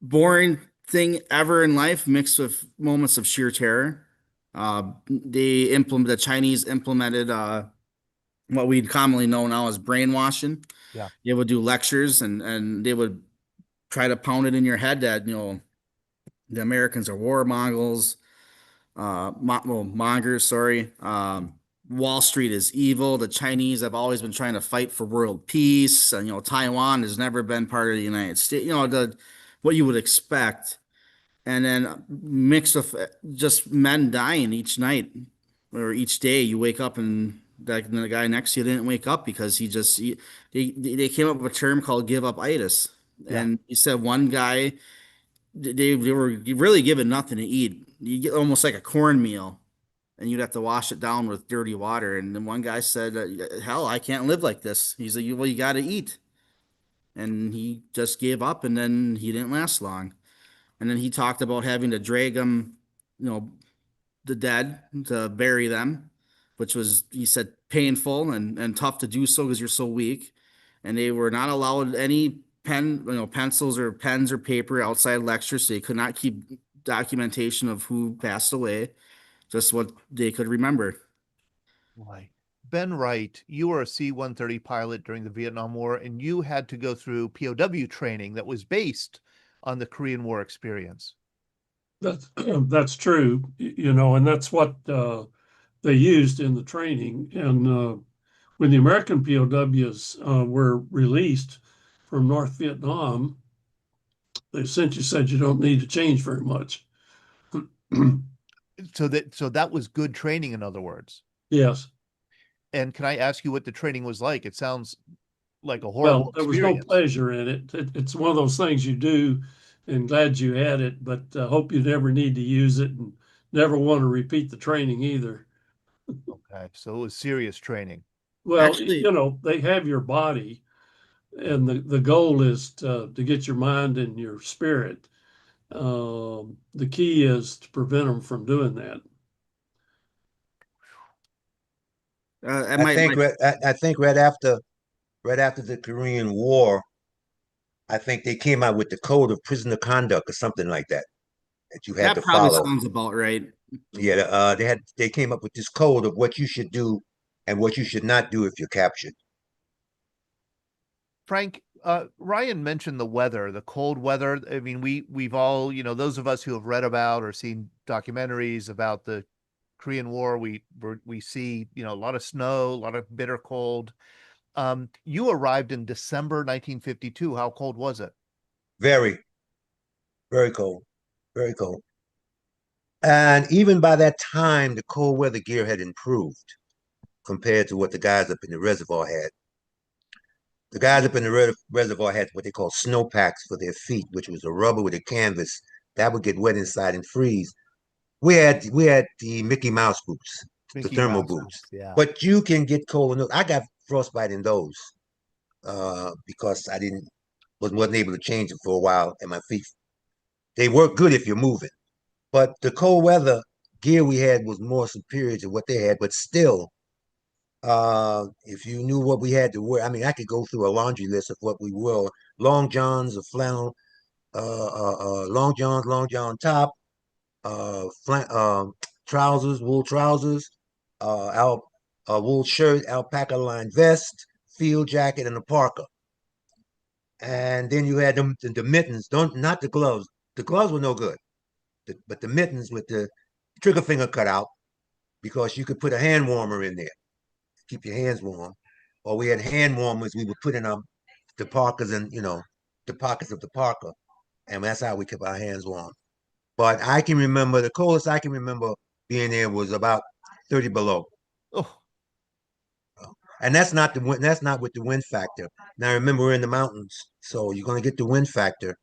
boring thing ever in life, mixed with moments of sheer terror. The Chinese implemented what we'd commonly know now as brainwashing. Yeah. They would do lectures and they would try to pound it in your head that, the Americans are warmongers, mongers, sorry. Wall Street is evil. The Chinese have always been trying to fight for world peace. And, Taiwan has never been part of the United States, what you would expect. And then mixed with just men dying each night or each day. You wake up and the guy next to you didn't wake up because they came up with a term called give up itis. Yeah. And he said one guy, they were really given nothing to eat. You get almost like a cornmeal and you'd have to wash it down with dirty water. And then one guy said, hell, I can't live like this. He's like, well, you got to eat. And he just gave up and then he didn't last long. And then he talked about having to drag them, the dead to bury them, which was, he said, painful and tough to do so because you're so weak. And they were not allowed any pencils or pens or paper outside lectures. So they could not keep documentation of who passed away, just what they could remember. Right. Ben Wright, you were a C-130 pilot during the Vietnam War, and you had to go through POW training that was based on the Korean War experience. That's true, and that's what they used in the training. And when the American POWs were released from North Vietnam, they essentially said you don't need to change very much. So that was good training, in other words. Yes. And can I ask you what the training was like? It sounds like a horrible There was experience. no pleasure in it. It's one of those things you do and glad you had it, but hope you never need to use it and never want to repeat the training either. Okay, so it was serious training. Well, Actually- they have your body, and the goal is to get your mind and your spirit. The key is to prevent them from doing that. I think right after the Korean War, I think they came out with the code of prisoner conduct or something like that you had to that probably follow. sounds about right. Yeah, they came up with this code of what you should do and what you should not do if you're captured. Frank, Ryan mentioned the weather, the cold weather. I mean, we've all, those of us who have read about or seen documentaries about the Korean War, we see, a lot of snow, a lot of bitter cold. You arrived in December 1952. How cold was it? Very, very cold, very cold. And even by that time, the cold weather gear had improved compared to what the guys up in the reservoir had. The guys up in the reservoir had what they call snowpacks for their feet, which was a rubber with a canvas that would get wet inside and freeze. We had the Mickey Mouse boots, the thermal boots. Yeah. But you can get cold in those. I got frostbite in those because I wasn't able to change them for a while, and my feet, they work good if you're moving. But the cold weather gear we had was more superior to what they had, but still, if you knew what we had to wear, I mean, I could go through a laundry list of what we wore: long johns, a flannel, long john top, trousers, wool trousers, wool shirt, alpaca lined vest, field jacket, and a parka. And then you had the mittens, not the gloves, the gloves were no good, but the mittens with the trigger finger cut out, because you could put a hand warmer in there, keep your hands warm. Or we had hand warmers we would put in the parkas and the pockets of the parka, and that's how we kept our hands warm. But I can remember the coldest I can remember being there was about 30 below. Oh, And that's not the wind, that's not with the wind factor. Now remember, we're in the mountains, so you're gonna get the wind factor.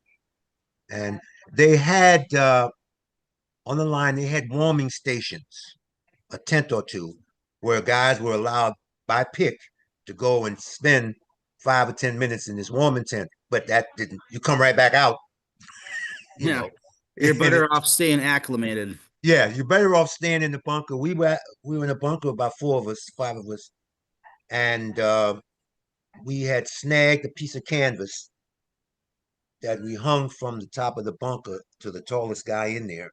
And they had on the line, they had warming stations, a tent or two, where guys were allowed by pick to go and spend 5 or 10 minutes in this warming tent. But that didn't, you come right back out, you Yeah. know. You're better off staying acclimated. Yeah, you're better off staying in the bunker. We were in a bunker, about 4 of us, 5 of us, and we had snagged a piece of canvas that we hung from the top of the bunker to the tallest guy in there,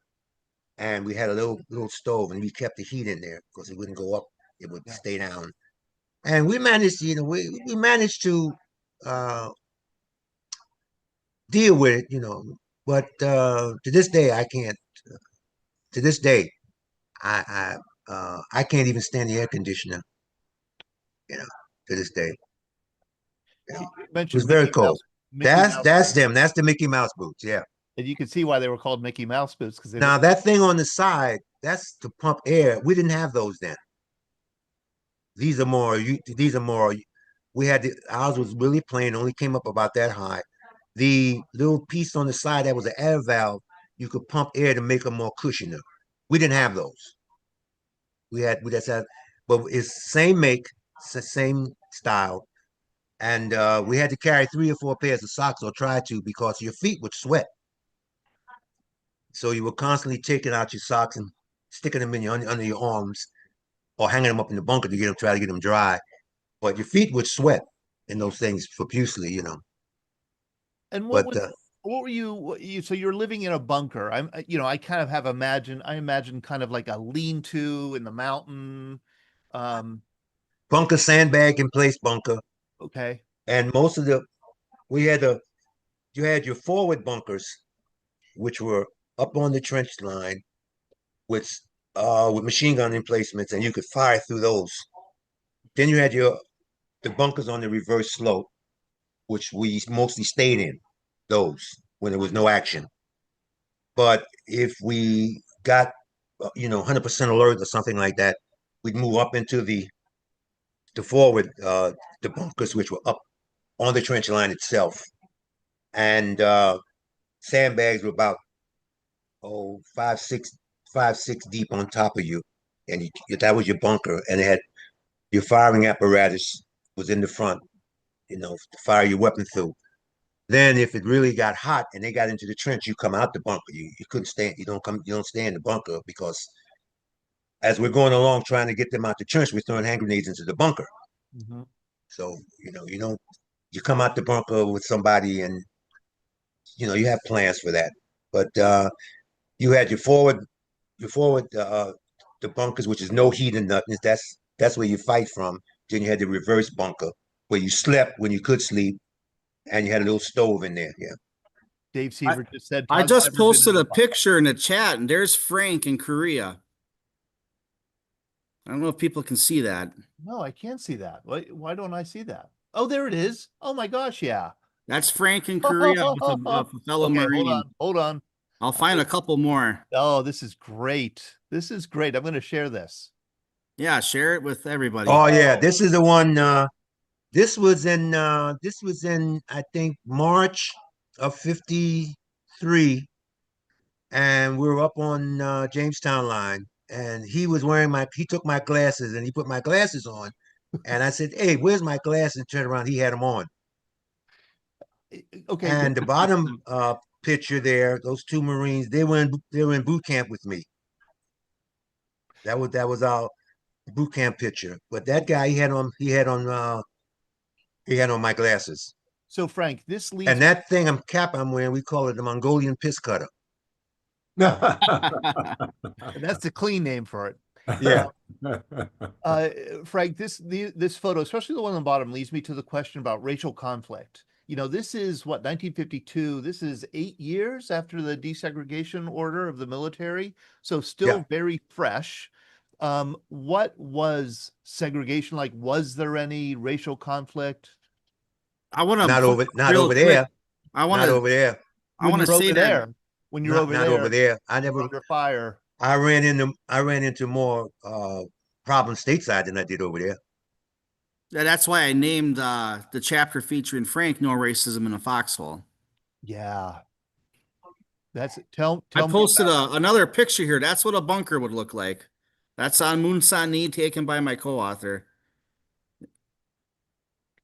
and we had a little stove, and we kept the heat in there because it wouldn't go up; it would stay down. And we managed, we managed to deal with it, But to this day, I can't. To this day, I can't even stand the air conditioner. To this day, you it mentioned was very Mickey cold. Mickey That's Mouse them. That's the Mickey Mouse boots. Yeah. and you can see why they were called Mickey Mouse boots because Now that thing on the side, that's to pump air. We didn't have those then. These are more. These are more. We had ours was really plain. Only came up about that high. The little piece on the side that was an air valve, you could pump air to make them more cushiony. We didn't have those. We just had, but it's same make, same style, and we had to carry 3 or 4 pairs of socks, or try to, because your feet would sweat. So you were constantly taking out your socks and sticking them in under your arms, or hanging them up in the bunker to try to get them dry. But your feet would sweat in those things profusely, And But what were you so you're living in a bunker. I kind of I imagine kind of like a lean-to in the mountain. Bunker, sandbag in place bunker. Okay. And you had your forward bunkers, which were up on the trench line with machine gun emplacements, and you could fire through those. Then you had the bunkers on the reverse slope, which we mostly stayed in those when there was no action. But if we got 100% alert or something like that, we'd move up into the forward the bunkers, which were up on the trench line itself. And sandbags were about 5, 6 deep on top of you, and that was your bunker. And it had your firing apparatus was in the front, to fire your weapon through. Then, if it really got hot and they got into the trench, you come out the bunker. You couldn't stay. You don't stay in the bunker, because as we're going along trying to get them out the trench, we're throwing hand grenades into the bunker. Mm-hmm. So you come out the bunker with somebody, and you have plans for that. But you had your forward the bunkers, which is no heat and nothing. That's where you fight from. Then you had the reverse bunker, where you slept when you could sleep, and you had a little stove in there. Yeah. Dave Seaver just said I Todd's just never been posted in a bunker. picture in the chat, and there's Frank in Korea. I don't know if people can see that. No, I can't see that. Why don't I see that? Oh, there it is. Oh my gosh, yeah. That's Frank in Korea with a fellow Okay, Marine. hold on. I'll find a couple more. Oh, this is great. This is great. I'm going to share this. Yeah, share it with everybody. Oh yeah, this is the one. This was in I think March of '53, and we were up on Jamestown line, and he was he took my glasses and he put my glasses on, and I said, "Hey, where's my glasses?" And turned around, he had them on. Okay. And the bottom picture there, those 2 Marines, they were in boot camp with me. That was our boot camp picture. But that guy, he had on my glasses. So Frank, this leads. And that thing I'm wearing, we call it the Mongolian piss cutter. That's the clean name for it. Yeah. Frank, this photo, especially the one on the bottom, leads me to the question about racial conflict. you know, this is what, 1952, this is 8 years after the desegregation order of the military, so still Yeah. very fresh. What was segregation like? Was there any racial conflict? I want to Not over quick. there. I want Not to over there. I want to You're say over that there. When you're over Not there, over there. I you're never under fire. I ran into more problems stateside than I did over there. that's why I named the chapter featuring Frank "No Racism in a Foxhole." Yeah. That's I tell me posted about another picture here. That's what a bunker would look like. That's on Moonsani, taken by my co-author.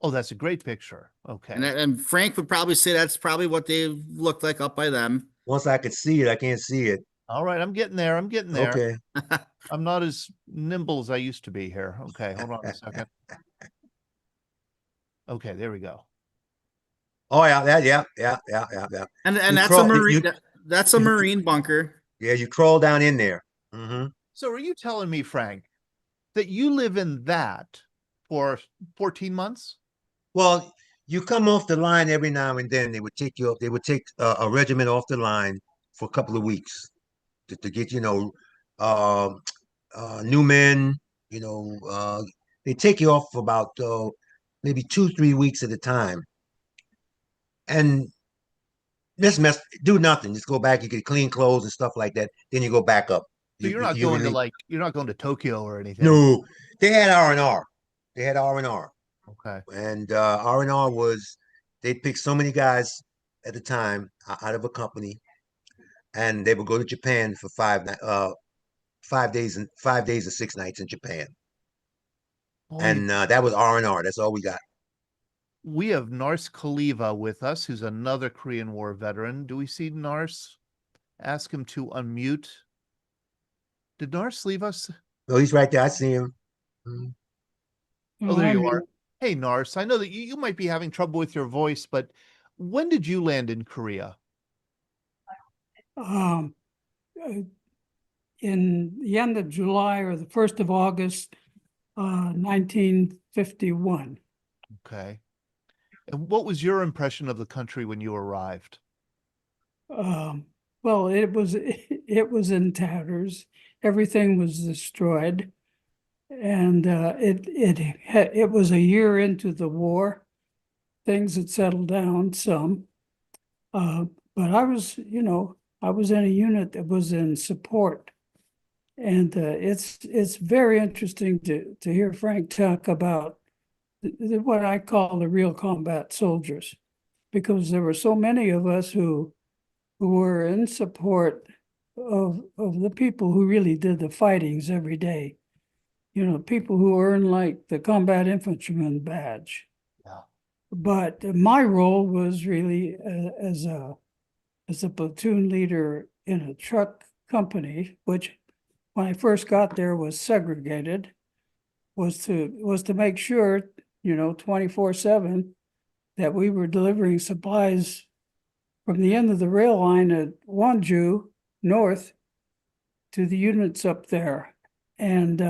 Oh, that's a great picture. Okay. And Frank would probably say that's probably what they looked like up by them. Once I could see it, I can't see it. All right, I'm getting there. I'm getting there. Okay. I'm not as nimble as I used to be here. Okay, hold on a second. Okay, there we go. Oh yeah. And You that's crawl- a marine. you- That's a marine bunker. Yeah, you crawl down in there. Mm-hmm. So are you telling me, Frank, that you live in that for 14 months? Well, you come off the line every now and then. They would take you off. They would take a regiment off the line for a couple of weeks to get uh, new men. They take you off for about maybe 2-3 weeks at a time, and do nothing. Just go back. You get clean clothes and stuff like that. Then you go back up. So you're not going to you're not going to Tokyo or anything. No, they had R&R. They had R&R. Okay. And R&R was, they'd pick so many guys at a time out of a company, and they would go to Japan for 5 days and 6 nights in Japan. Boy, And that was R&R. That's all we got. we have Nars Kaliva with us, who's another Korean War veteran. Do we see Nars? Ask him to unmute. Did Nars leave us? Oh, he's right there. I see him. Mhm. Oh, there you I'm are. Hey, Nars, I know that you might be having trouble with your voice, but when did you land in Korea? uh, in the end of July or the 1st of August, 1951. Okay. And what was your impression of the country when you arrived? Well, it was in tatters. Everything was destroyed, and it was a year into the war. Things had settled down some, but I was in a unit that was in support, and it's very interesting to hear Frank talk about what I call the real combat soldiers, because there were so many of us who were in support of the people who really did the fightings every day. People who earned like the combat infantryman badge. Yeah. But my role was really as a platoon leader in a truck company, which when I first got there was segregated, was to make sure, 24/7 that we were delivering supplies from the end of the rail line at Wonju north to the units up there. And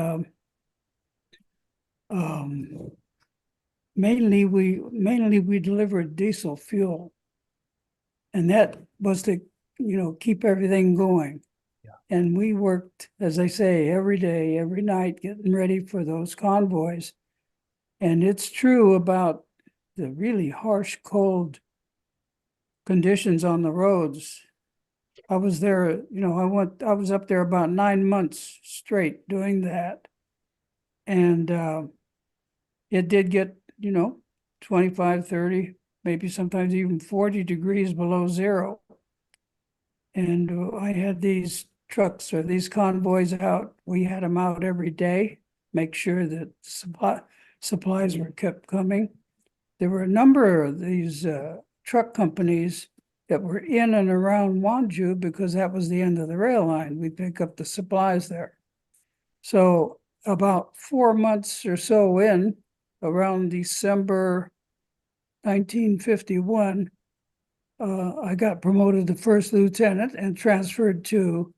mainly we delivered diesel fuel. And that was to, keep everything going. Yeah. And we worked, as I say, every day, every night, getting ready for those convoys. And it's true about the really harsh, cold conditions on the roads. I was there, I was up there about 9 months straight doing that. And it did get, 25, 30, maybe sometimes even 40 degrees below zero. And I had these trucks or these convoys out. We had them out every day, make sure that supplies were kept coming. There were a number of these truck companies that were in and around Wonju because that was the end of the rail line. We pick up the supplies there. So about 4 months or so in, around December 1951, I got promoted to first lieutenant and transferred to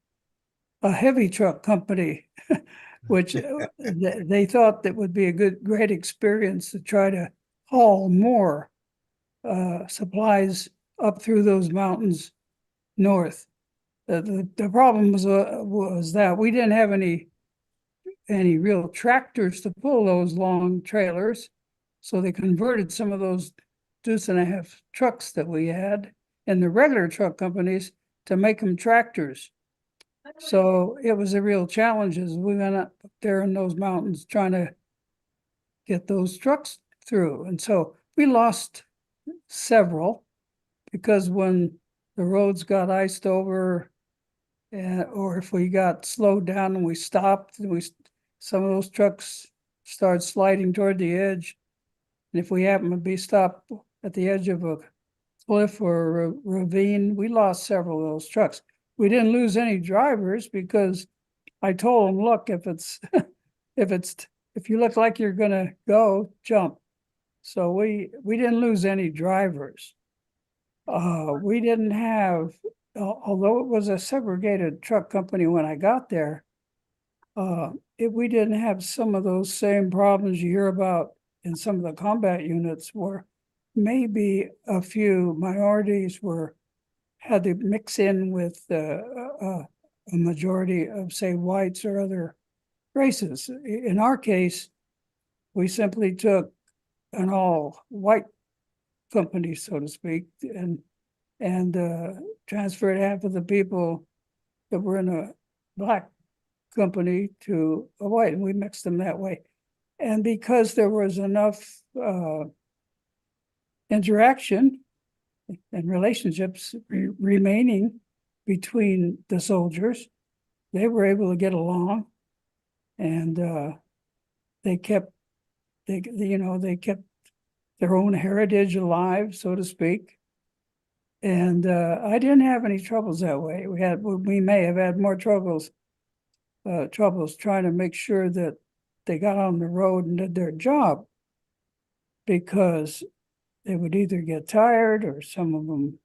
a heavy truck company, which they thought that would be a great experience to try to haul more supplies up through those mountains north. The problem was that we didn't have any real tractors to pull those long trailers. So they converted some of those 2.5 trucks that we had in the regular truck companies to make them tractors. So it was a real challenge as we went up there in those mountains trying to get those trucks through. And so we lost several because when the roads got iced over, or if we got slowed down and we stopped, some of those trucks started sliding toward the edge. And if we happened to be stopped at the edge of a cliff or a ravine, we lost several of those trucks. We didn't lose any drivers because I told them, look, if you look like you're gonna go, jump. So we didn't lose any drivers. We didn't have, although it was a segregated truck company when I got there, we didn't have some of those same problems you hear about in some of the combat units where maybe a few minorities had to mix in with a majority of, say, whites or other races. In our case, we simply took an all-white company, so to speak, and transferred half of the people that were in a black company to a white, and we mixed them that way. And because there was enough interaction and relationships remaining between the soldiers, they were able to get along, and they kept their own heritage alive, so to speak. And I didn't have any troubles that way. We may have had more troubles trying to make sure that they got on the road and did their job, because they would either get tired or some of them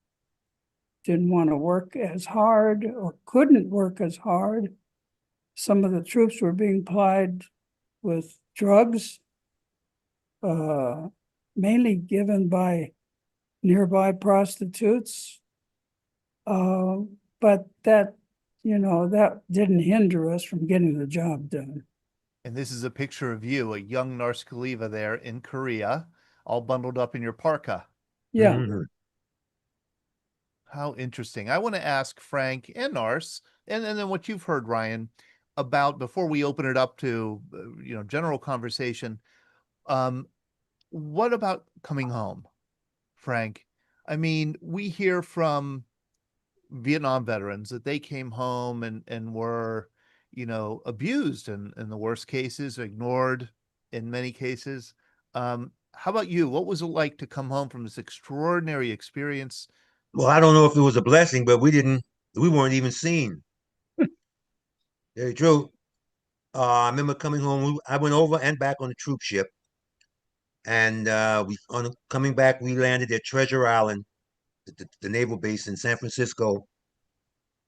didn't want to work as hard or couldn't work as hard. Some of the troops were being plied with drugs, mainly given by nearby prostitutes. But that didn't hinder us from getting the job done. And this is a picture of you, a young Nars Khalifa there in Korea, all bundled up in your parka. Yeah. Mhm. How interesting. I want to ask Frank and Nars, and then what you've heard, Ryan, about, before we open it up to general conversation. What about coming home, Frank? I mean, we hear from Vietnam veterans that they came home and were, abused in the worst cases, ignored in many cases. How about you? What was it like to come home from this extraordinary experience? Well, I don't know if it was a blessing, but we weren't even seen. Very true. I remember coming home. I went over and back on the troop ship, and coming back, we landed at Treasure Island, the naval base in San Francisco.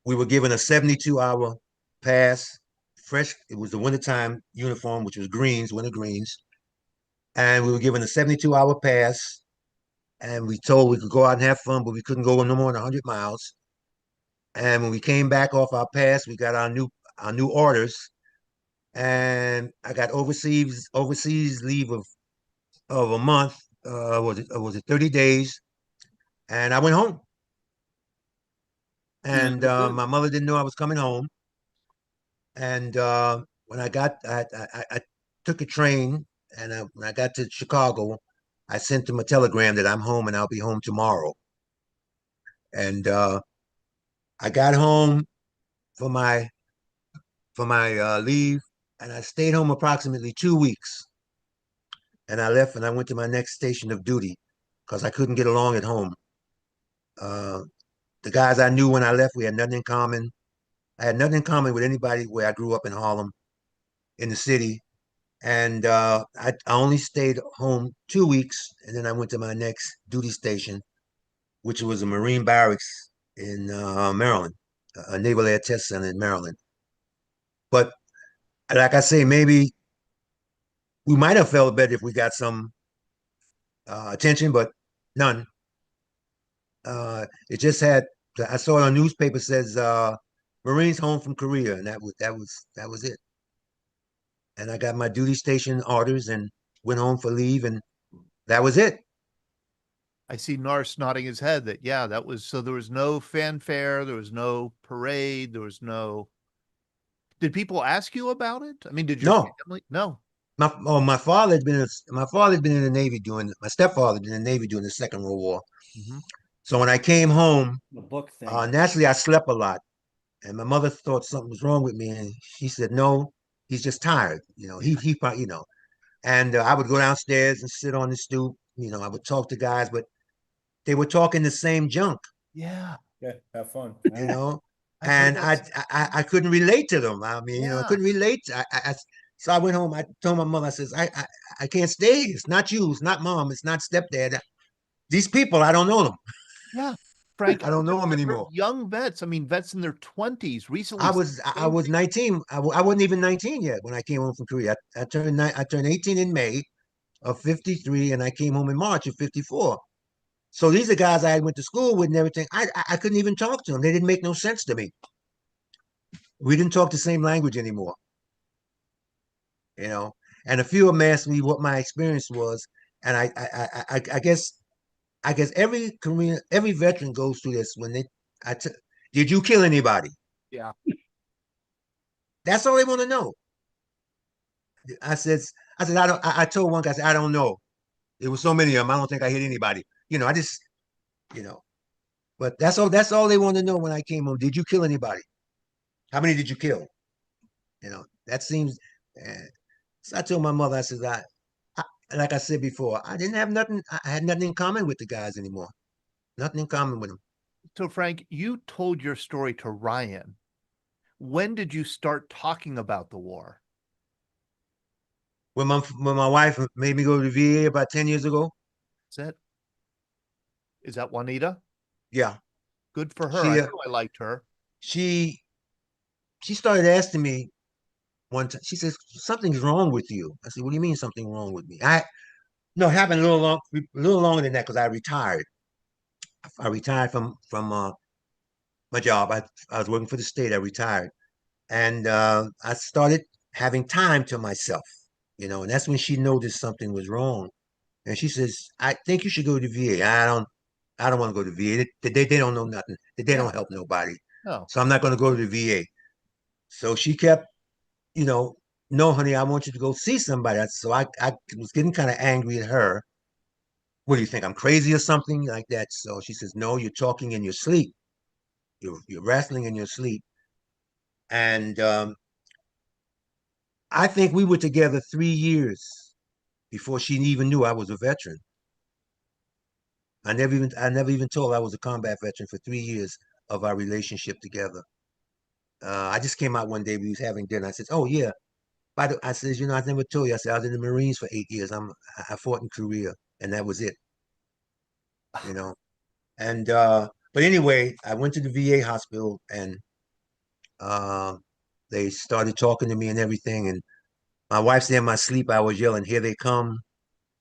We were given a 72-hour pass, fresh. It was the wintertime uniform, which was winter greens, and we were given a 72-hour pass, and we told we could go out and have fun, but we couldn't go no more than 100 miles. And when we came back off our pass, we got our new orders, and I got overseas leave of a month. Was it 30 days? And I went home. And my mother didn't know I was coming home. And when I took a train, and when I got to Chicago, I sent them a telegram that I'm home and I'll be home tomorrow. And I got home for my leave, and I stayed home approximately 2 weeks. And I left and I went to my next station of duty because I couldn't get along at home. The guys I knew when I left, we had nothing in common. I had nothing in common with anybody where I grew up in Harlem, in the city. And I only stayed home 2 weeks, and then I went to my next duty station, which was a Marine barracks in Maryland, a Naval Air Test Center in Maryland. But like I say, maybe we might have felt better if we got some attention, but none. It just had, I saw it on newspaper says Marines home from Korea, and that was it. And I got my duty station orders and went home for leave, and that was it. I see Nars nodding his head that, yeah, that was, so there was no fanfare, there was no parade, there was no, did people ask you about it? I mean, did your No. family? No. My father had been in the Navy during, my stepfather had been in the Navy during the Second World War. Mhm. So when I came home, The book thing. naturally I slept a lot, and my mother thought something was wrong with me, and she said, "No, he's just tired. You know, he probably, you know." And I would go downstairs and sit on the stoop. You know, I would talk to guys, but they were talking the same junk. Yeah. Yeah, have fun. You know, I've heard and that. I couldn't relate to them. I mean, you know, I Yeah. couldn't relate. So I went home. I told my mother, I says, I can't stay. It's not you. It's not mom. It's not stepdad. These people, I don't know them. Yeah. Frank, I don't know them I've heard anymore. young vets, I mean, vets in their 20s recently. I was 19. I wasn't even 19 yet when I came home from Korea. I turned 18 in May of 53, and I came home in March of 54. So these are guys I went to school with and everything. I couldn't even talk to them. They didn't make no sense to me. We didn't talk the same language anymore. You know, and a few of them asked me what my experience was, and I guess every veteran goes through this when did you kill anybody? Yeah. That's all they want to know. I said, I don't. I told one guy, I said, I don't know. There was so many of them. I don't think I hit anybody. You know, I just, you know, but that's all. That's all they want to know when I came home. Did you kill anybody? How many did you kill? You know, that seems. So I told my mother, I said, like I said before, I didn't have nothing. I had nothing in common with the guys anymore. Nothing in common with them. So, Frank, you told your story to Ryan. When did you start talking about the war? When my wife made me go to the VA about 10 years ago. Is that Juanita? Yeah. Good for her. She, I knew I liked her. She started asking me one time. She says, something's wrong with you. I said, what do you mean something wrong with me? No, it happened a little longer than that because I retired. I retired from my job. I was working for the state. I retired, and I started having time to myself. You know, and that's when she noticed something was wrong. And she says, "I think you should go to VA." I don't want to go to VA. They don't know nothing. They don't help nobody. No. So I'm not going to go to the VA. So she kept, you know, no, honey, I want you to go see somebody. So I was getting kind of angry at her. What do you think? I'm crazy or something like that? So she says, no, you're talking in your sleep. You're wrestling in your sleep. And I think we were together 3 years before she even knew I was a veteran. I never even told her I was a combat veteran for 3 years of our relationship together. I just came out one day, we was having dinner. I said, oh yeah. I said, you know, I never told you. I said, I was in the Marines for 8 years. I fought in Korea, and that was it. You know. And but anyway, I went to the VA hospital, and they started talking to me and everything. And my wife said in my sleep, I was yelling, here they come,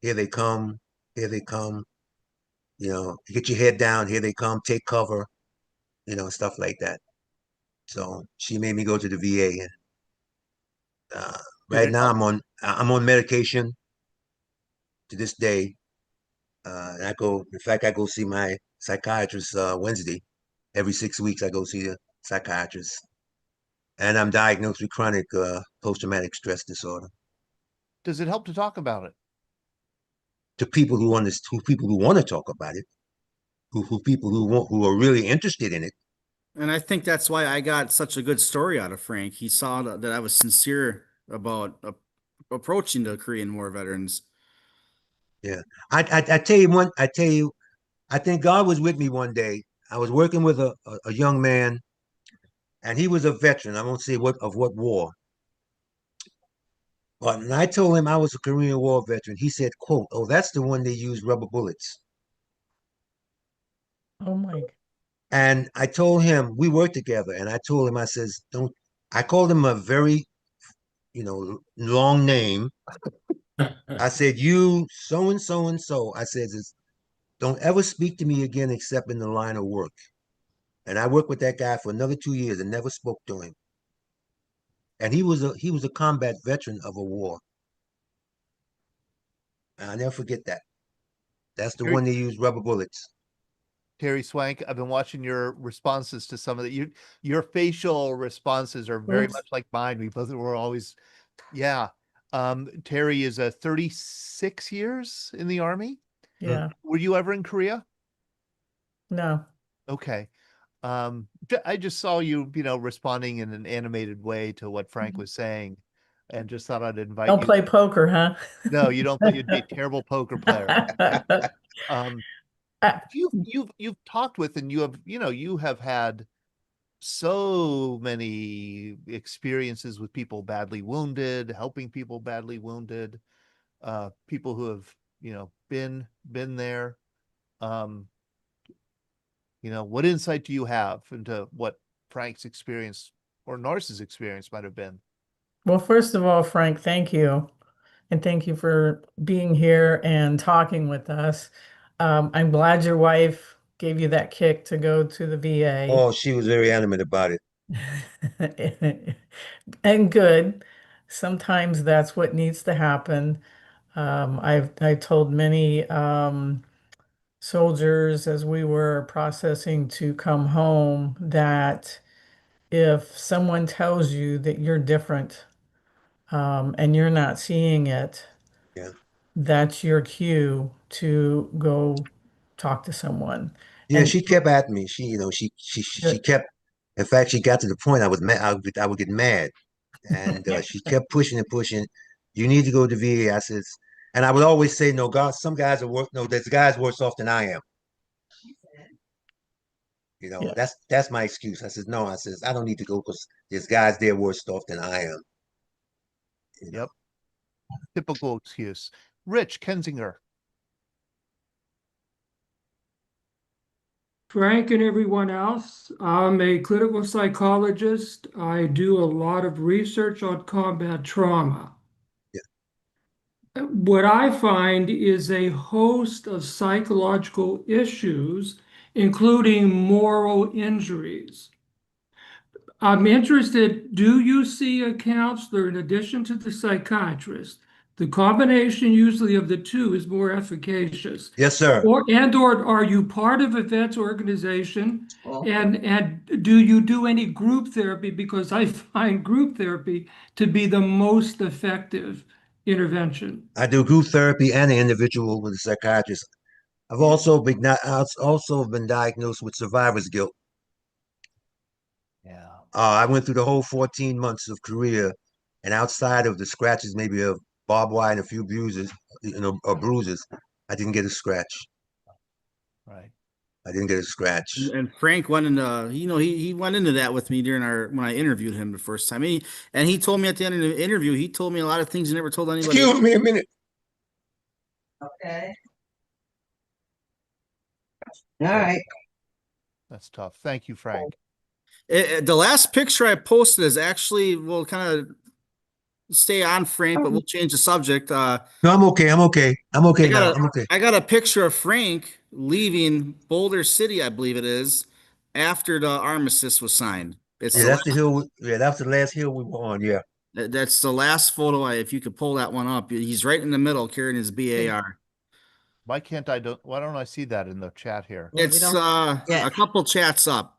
here they come, here they come. You know, get your head down, here they come, take cover, you know, stuff like that. So she made me go to the VA, and Did right it now help? I'm on medication to this day. And in fact, I go see my psychiatrist Wednesday. Every 6 weeks, I go see the psychiatrist. And I'm diagnosed with chronic post-traumatic stress disorder. Does it help to talk about it? To people who people who want to talk about it, who are really interested in it. And I think that's why I got such a good story out of Frank. He saw that I was sincere about approaching the Korean War veterans. Yeah, I tell you one. I tell you, I think God was with me one day. I was working with a young man, and he was a veteran. I won't say what war. But when I told him I was a Korean War veteran, he said, "quote Oh, that's the one they use rubber bullets." Oh my. And I told him we worked together, and I told him I says, "Don't." I called him a very, you know, long name. I said, "You so and so and so." I said, don't ever speak to me again except in the line of work. And I worked with that guy for another 2 years and never spoke to him. And he was a combat veteran of a war. And I'll never forget that. That's the Terry- one they used rubber bullets. Terry Swank, I've been watching your responses to some of the your facial responses are very Yes. much like mine. We both were always, yeah. Terry is 36 years in the Army. Yeah, Were you ever in Korea? no. Okay. I just saw you, responding in an animated way to what Frank was saying, and just thought I'd invite Don't you. play poker, huh? No, you don't. You'd be a terrible poker player. You've talked with, and you have had so many experiences with people badly wounded, helping people badly wounded, people who have been there. What insight do you have into what Frank's experience or Norse's experience might have been? Well, first of all, Frank, thank you. And thank you for being here and talking with us. I'm glad your wife gave you that kick to go to the VA. Oh, she was very adamant about it. And good. Sometimes that's what needs to happen. I told many soldiers as we were processing to come home that if someone tells you that you're different and you're not seeing it, Yeah. that's your cue to go talk to someone. Yeah, And she kept at me. She kept. In fact, she got to the point I was mad. I would get mad, and she kept pushing and pushing. You need to go to VA. I says, and I would always say, no, God, some guys are worse. No, there's guys worse off than I am. Yeah. That's my excuse. I says, no. I says, I don't need to go because there's guys there worse off than I am. Yep. Typical excuse. Rich Kensinger. Frank and everyone else, I'm a clinical psychologist. I do a lot of research on combat trauma. What I find is a host of psychological issues, including moral injuries. I'm interested, do you see a counselor in addition to the psychiatrist? The combination usually of the two is more efficacious. Yes, sir. Or are you part of a vet's organization? Well, And do you do any group therapy? Because I find group therapy to be the most effective intervention. I do group therapy and an individual with a psychiatrist. I've also been diagnosed with survivor's guilt. Yeah. I went through the whole 14 months of Korea, and outside of the scratches, maybe of barbed wire and a few bruises, or bruises, I didn't get a scratch. Right. I didn't get a scratch. And Frank went into, he went into that with me when I interviewed him the first time. He told me at the end of the interview, he told me a lot of things he never told anybody. Excuse me a minute. okay. All right. That's tough. Thank you, Frank. The last picture I posted is actually, we'll kind of stay on Frank, but we'll change the subject. No, I'm okay. I'm okay. I'm okay now. I'm okay. I got a picture of Frank leaving Boulder City, I believe it is, after the armistice was signed. It's Yeah, that's the hill. Yeah, that's the last hill we were on. Yeah. that's the last photo. If you could pull that one up, he's right in the middle carrying his BAR. Why don't I see that in the chat here? Yeah, we It's don't- yeah. a couple chats up.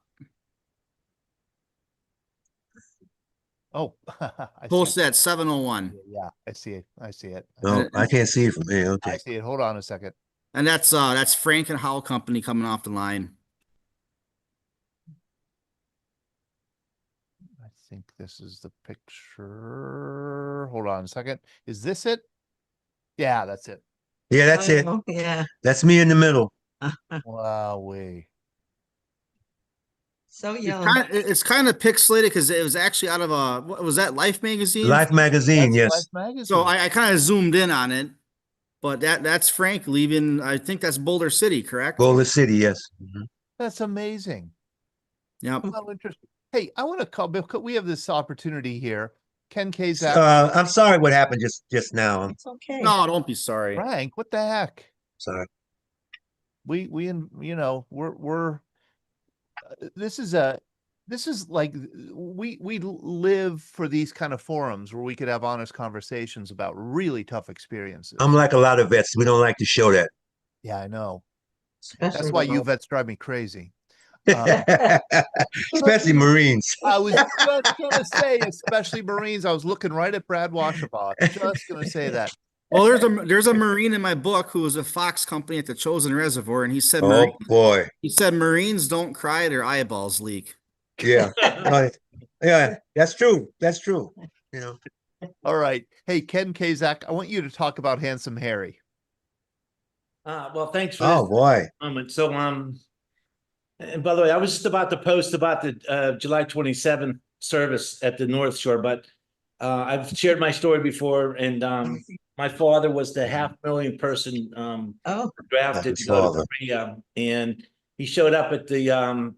Oh, I Posted see at 7:01. it. Yeah, I see it. I see it. No, I can't see it from here. I Okay. see it. Hold on a second. And that's Frank and Howell Company coming off the line. I think this is the picture. Hold on a second. Is this it? Yeah, that's it. Yeah, that's it. Oh, yeah. That's me in the middle. Wowee. So It's young. kind of pixelated because it was actually out of what was that, Life magazine? Life magazine. That's Yes. Life magazine. So I kind of zoomed in on it, but that's Frank leaving. I think that's Boulder City, correct? Boulder City. Yes. That's amazing. Yep. Well, interesting. Hey, I want to call because we have this opportunity here. Ken Kazak. I'm sorry what happened just now. I'm It's okay. No, don't be sorry. Frank, what the heck? sorry. you know, this is like we live for these kind of forums where we could have honest conversations about really tough experiences. I'm like a lot of vets. We don't like to show that. Yeah, I know. Especially That's why the you old- vets drive me crazy. Especially Marines. I was just gonna say, especially Marines. I was looking right at Brad Washabaugh. Just gonna say that. Well, there's a Marine in my book who was a Fox company at the Chosen Reservoir, and he said Oh boy. Marines don't cry, their eyeballs leak. Yeah. Yeah, that's true. That's true. You know. All right. Hey, Ken Kazak, I want you to talk about Handsome Harry. Well, thanks for Oh this boy. moment. So, and by the way, I was just about to post about the July 27th service at the North Shore, but I've shared my story before, and my father was the 500,000 person Oh, drafted Happy to go to father. Korea, and he showed up at the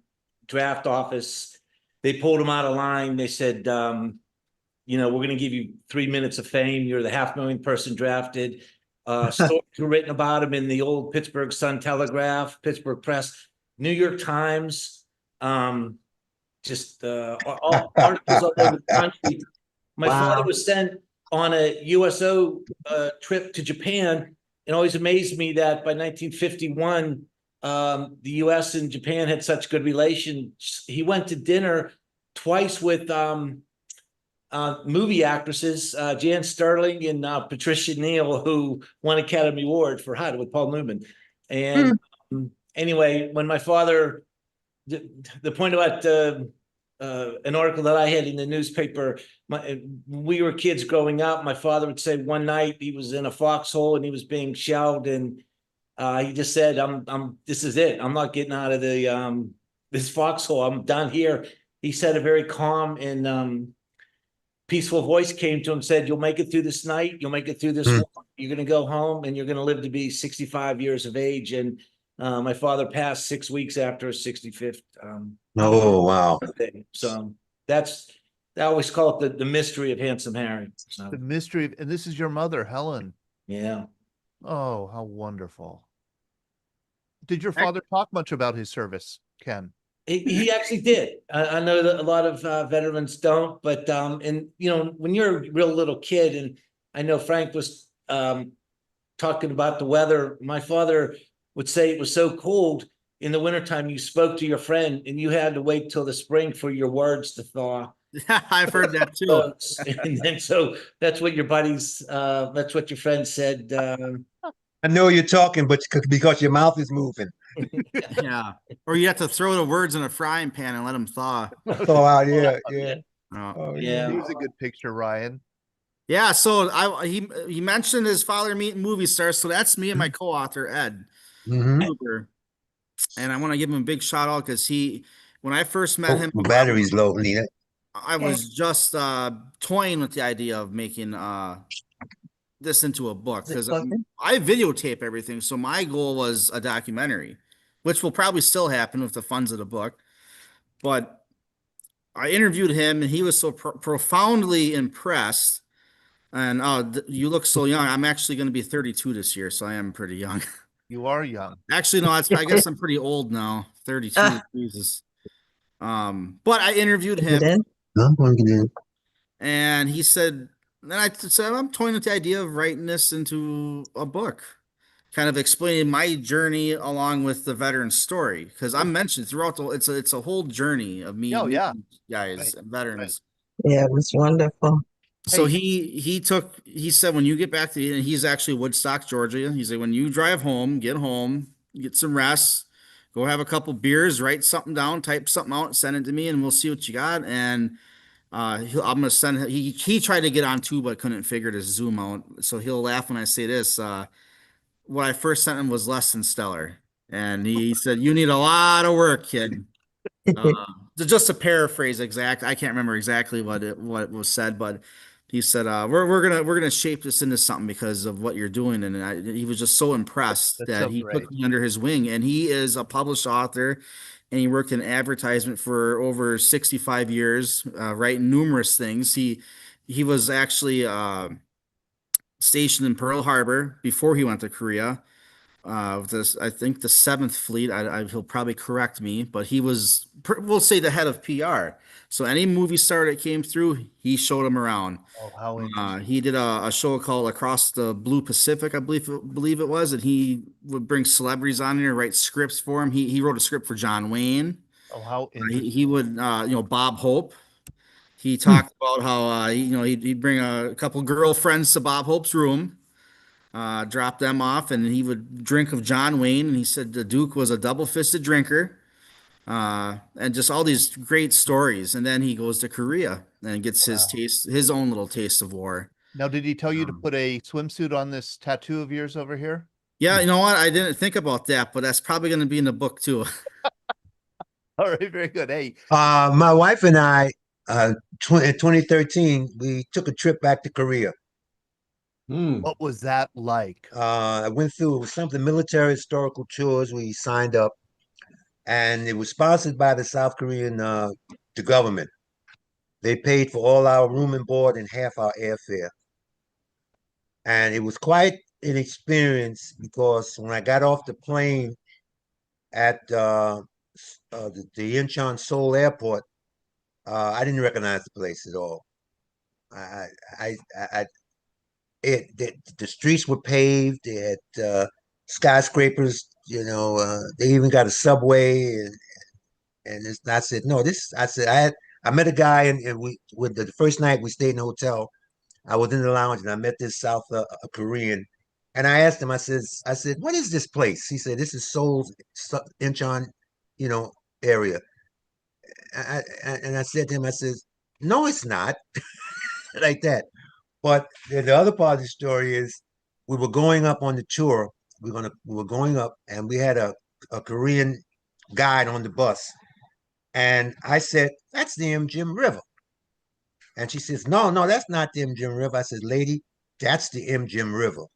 draft office. They pulled him out of line. They said, you know, we're going to give you 3 minutes of fame. You're the 500,000 person drafted. Stories were written about him in the old Pittsburgh Sun Telegraph, Pittsburgh Press, New York Times, just all articles all over the country. My father was sent on a USO trip to Japan, and always amazed me that by 1951, the US and Japan had such good relations. He went to dinner twice with movie actresses, Jan Sterling and Patricia Neal, who won Academy Award for Hot with Paul Newman. And anyway, when my father, the point about an article that I had in the newspaper, we were kids growing up. My father would say one night he was in a foxhole and he was being shelled, and he just said, this is it. I'm not getting out of the this foxhole. I'm down here. He said a very calm and peaceful voice came to him, said, you'll make it through this night. You'll make it through this war. You're going to go home and you're going to live to be 65 years of age. And my father passed 6 weeks after his 65th. Oh wow. Birthday. So I always call it the mystery of Handsome Harry. So, The mystery of, and this is your mother, Helen. yeah. Oh, how wonderful. Did your father talk much about his service, Ken? He actually did. I know that a lot of veterans don't, but and you know, when you're a real little kid, and I know Frank was talking about the weather, my father would say it was so cold in the wintertime, you spoke to your friend and you had to wait till the spring for your words to thaw. I've heard that too. And then so that's what your buddies, that's what your friend said. I know you're talking, but because your mouth is moving. Yeah. Or you have to throw the words in a frying pan and let them thaw. Oh wow, yeah, yeah. Oh. Yeah. Here's a good picture, Ryan. Yeah, so he mentioned his father meeting movie stars, so that's me and my co-author Ed Huber. And I want to give him a big shout out because when I first met him, My battery's low, Nina. I was just toying with the idea of making this into a book because I videotape everything. So my goal was a documentary, which will probably still happen with the funds of the book. But I interviewed him and he was so profoundly impressed. And you look so young. I'm actually going to be 32 this year, so I am pretty young. You are young. Actually, no, I guess I'm pretty old now. 32, Jesus. But I interviewed him, and he said, and I said, I'm toying with the idea of writing this into a book, kind of explaining my journey along with the veteran story, because I'm mentioned throughout it's a whole journey of me, meeting guys, veterans. yeah, it was wonderful. So he said, when you get back to, and he's actually Woodstock, Georgia. He said, when you drive home, get some rest, go have a couple beers, write something down, type something out, send it to me, and we'll see what you got. And I'm gonna send. He tried to get on too, but couldn't figure to Zoom out. So he'll laugh when I say this. What I first sent him was less than stellar, and he said, "You need a lot of work, kid." Just to paraphrase exact, I can't remember exactly what was said, but he said, "We're gonna shape this into something because of what you're doing." And he was just so impressed that he took me under his wing. And he is a published author, and he worked in advertisement for over 65 years, writing numerous things. He was actually stationed in Pearl Harbor before he went to Korea. this, I think the Seventh Fleet. He'll probably correct me, but he was, we'll say, the head of PR. So any movie star that came through, he showed him around. Oh, how interesting. He did a show called Across the Blue Pacific, I believe it was, and he would bring celebrities on there, write scripts for him. He wrote a script for John Wayne. Oh, how interesting. He would, Bob Hope. He talked about how, he'd bring a couple girlfriends to Bob Hope's room, drop them off, and he would drink of John Wayne. And he said the Duke was a double-fisted drinker, and just all these great stories. And then he goes to Korea and gets his own little taste of war. Now, did he tell you to put a swimsuit on this tattoo of yours over here? Yeah, you know what? I didn't think about that, but that's probably going to be in the book too. All right, very good. Hey, My wife and I, in 2013, we took a trip back to Korea. what was that like? I went through, it was something military historical tours. We signed up, and it was sponsored by the South Korean the government. They paid for all our room and board and half our airfare. And it was quite an experience because when I got off the plane at the Incheon Seoul airport, I didn't recognize the place at all. The streets were paved. They had skyscrapers. They even got a subway, and I said, no, this. I said I met a guy, and we with the first night we stayed in a hotel. I was in the lounge, and I met this South Korean, and I asked him. I said, what is this place? He said, this is Seoul's Incheon, area. And I said to him, I said, no, it's not like that. But the other part of the story is we were going up on the tour. We were going up, and we had a Korean guide on the bus. And I said, that's the Jim River. And she says, no, that's not the Jim River. I said, lady, that's the Jim River.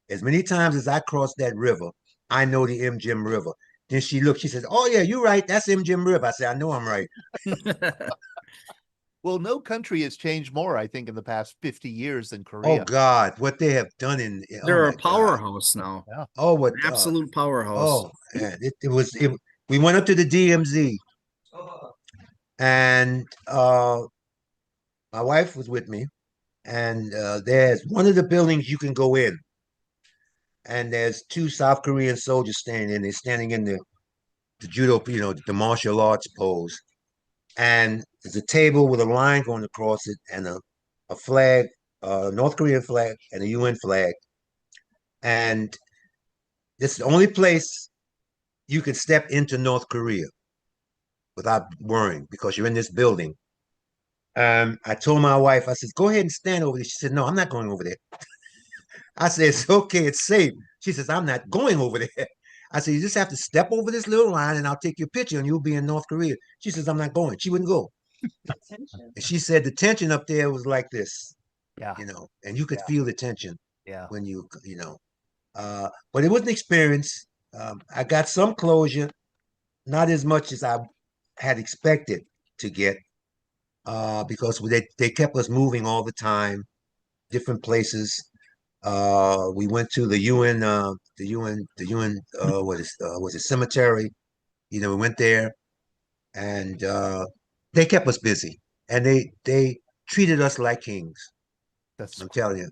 As many times as I cross that river, I know the Jim River. Then she looked, she says, oh, yeah, you're right. That's Jim River. I said, I know I'm right. Well, no country has changed more, I think, in the past 50 years than Oh, Korea. God, what they have done They're oh a my God. powerhouse now. Yeah. Oh, what An absolute powerhouse. Oh, man, we went up to the DMZ, and my wife was with me, and there's one of the buildings you can go in, and there's two South Korean soldiers standing in. They're standing in the judo, the martial arts pose, and there's a table with a line going across it, and a flag, North Korean flag, and a UN flag, and this is the only place you can step into North Korea without worrying because you're in this building. I told my wife, I said, go ahead and stand over there. She said, no, I'm not going over there. I said, it's okay, it's safe. She says, I'm not going over there. I said, you just have to step over this little line and I'll take your picture and you'll be in North Korea. She says, I'm not going. She wouldn't go. And she said the tension up there was like this. Yeah. And you could feel the tension when but it was an experience. I got some closure, not as much as I had expected to get, because they kept us moving all the time, different places. We went to the UN, was it cemetery? We went there, and they kept us busy, and they treated us like kings. I'm telling you,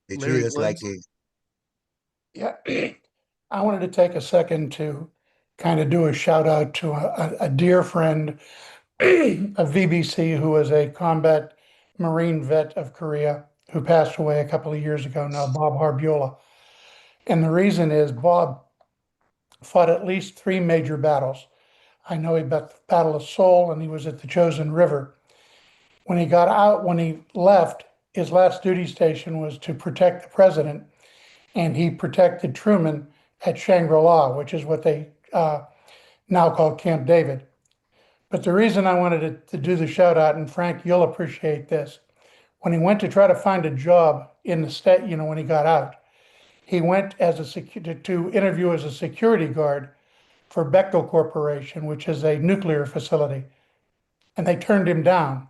they treated us like kings. Yeah, I wanted to take a second to kind of do a shout out to a dear friend of VBC who was a combat Marine vet of Korea who passed away a couple of years ago now, Bob Harbula. And the reason is Bob fought at least 3 major battles. I know he fought the Battle of Seoul and he was at the Chosin River. When he left, his last duty station was to protect the president, and he protected Truman at Shangri-La, which is what they now call Camp David. But the reason I wanted to do the shout out, and Frank, you'll appreciate this, when he went to try to find a job in the state, when he got out, he went to interview as a security guard for Bechtel Corporation, which is a nuclear facility, and they turned him down.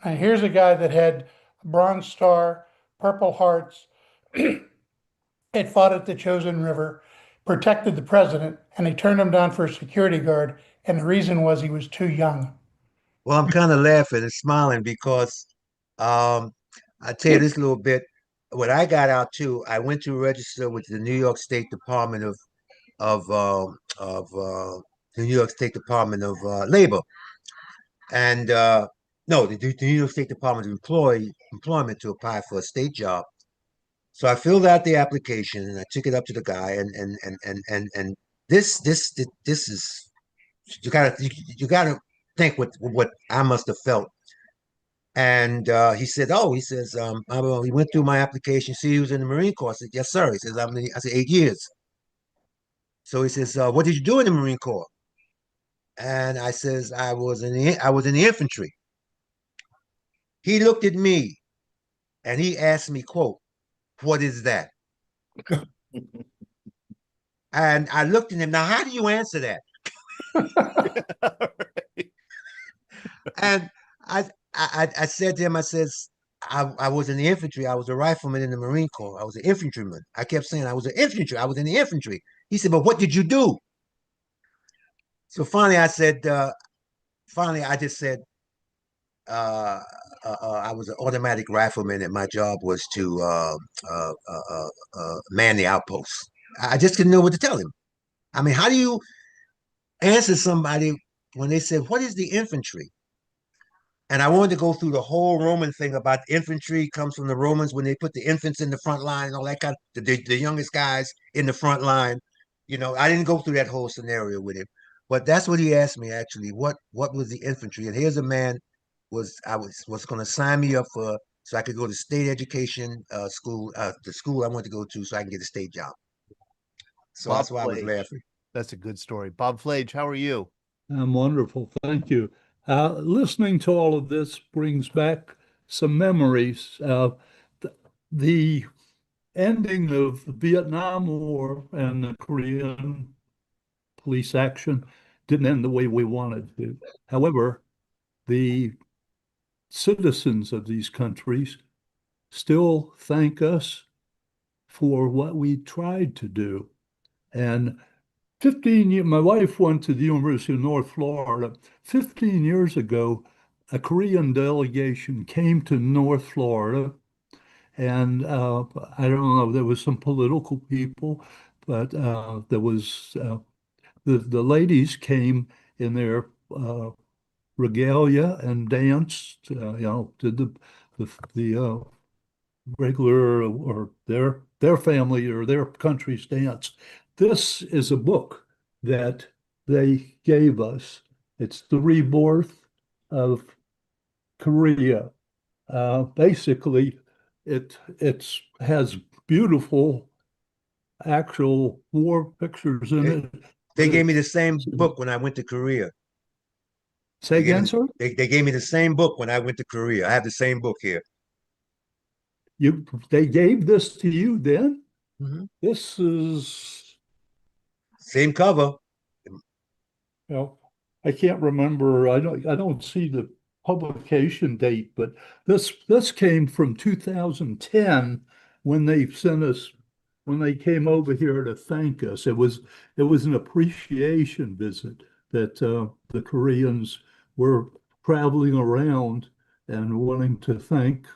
And here's a guy that had a Bronze Star, Purple Hearts, had fought at the Chosin River, protected the president, and they turned him down for a security guard, and the reason was he was too young. Well, I'm kind of laughing and smiling because I tell you this little bit. When I got out too, I went to register with the New York State Department of the New York State Department of Labor, and no, the New York State Department of Employment to apply for a state job. So I filled out the application and I took it up to the guy, and this is you gotta think what I must have felt. And he said, "Oh," he says, he went through my application. See, he was in the Marine Corps. I said, "Yes, sir." He says, I said, 8 years. So he says, "What did you do in the Marine Corps?" And I says, I was in the infantry." He looked at me and he asked me, quote, "What is that?" And I looked at him. Now, how do you answer that? And I said to him, I says, I was in the infantry. I was a rifleman in the Marine Corps. I was an infantryman. I kept saying I was an infantry. I was in the infantry. He said, "But what did you do?" So finally, I just said, I was an automatic rifleman, and my job was to man the outposts. I just didn't know what to tell him. I mean, how do you answer somebody when they said, "What is the infantry?" And I wanted to go through the whole Roman thing about infantry comes from the Romans when they put the infants in the front line and all that kind of the youngest guys in the front line. I didn't go through that whole scenario with him, but that's what he asked me actually. What was the infantry? And here's a man was going to sign me up for so I could go to state education school, the school I wanted to go to, so I can get a state job. So Bob that's why I was Flage. laughing. That's a good story. Bob Flage, how are you? I'm wonderful. Thank you. Listening to all of this brings back some memories. The ending of the Vietnam War and the Korean police action didn't end the way we wanted to. However, the citizens of these countries still thank us for what we tried to do. And 15 years, my wife went to the University of North Florida. 15 years ago, a Korean delegation came to North Florida, and I don't know, there was some political people, but there was the ladies came in their regalia and danced, did the regular or their family or their country's dance. This is a book that they gave us. It's The Rebirth of Korea. Basically, it has beautiful actual war pictures in it. They gave me the same book when I went to Korea. Say again, sir? They gave me the same book when I went to Korea. I have the same book here. They gave this to you then? Mhm. This is Same cover. I can't remember. I don't see the publication date, but this came from 2010 when they came over here to thank us. It was an appreciation visit that the Koreans were traveling around and wanting to thank.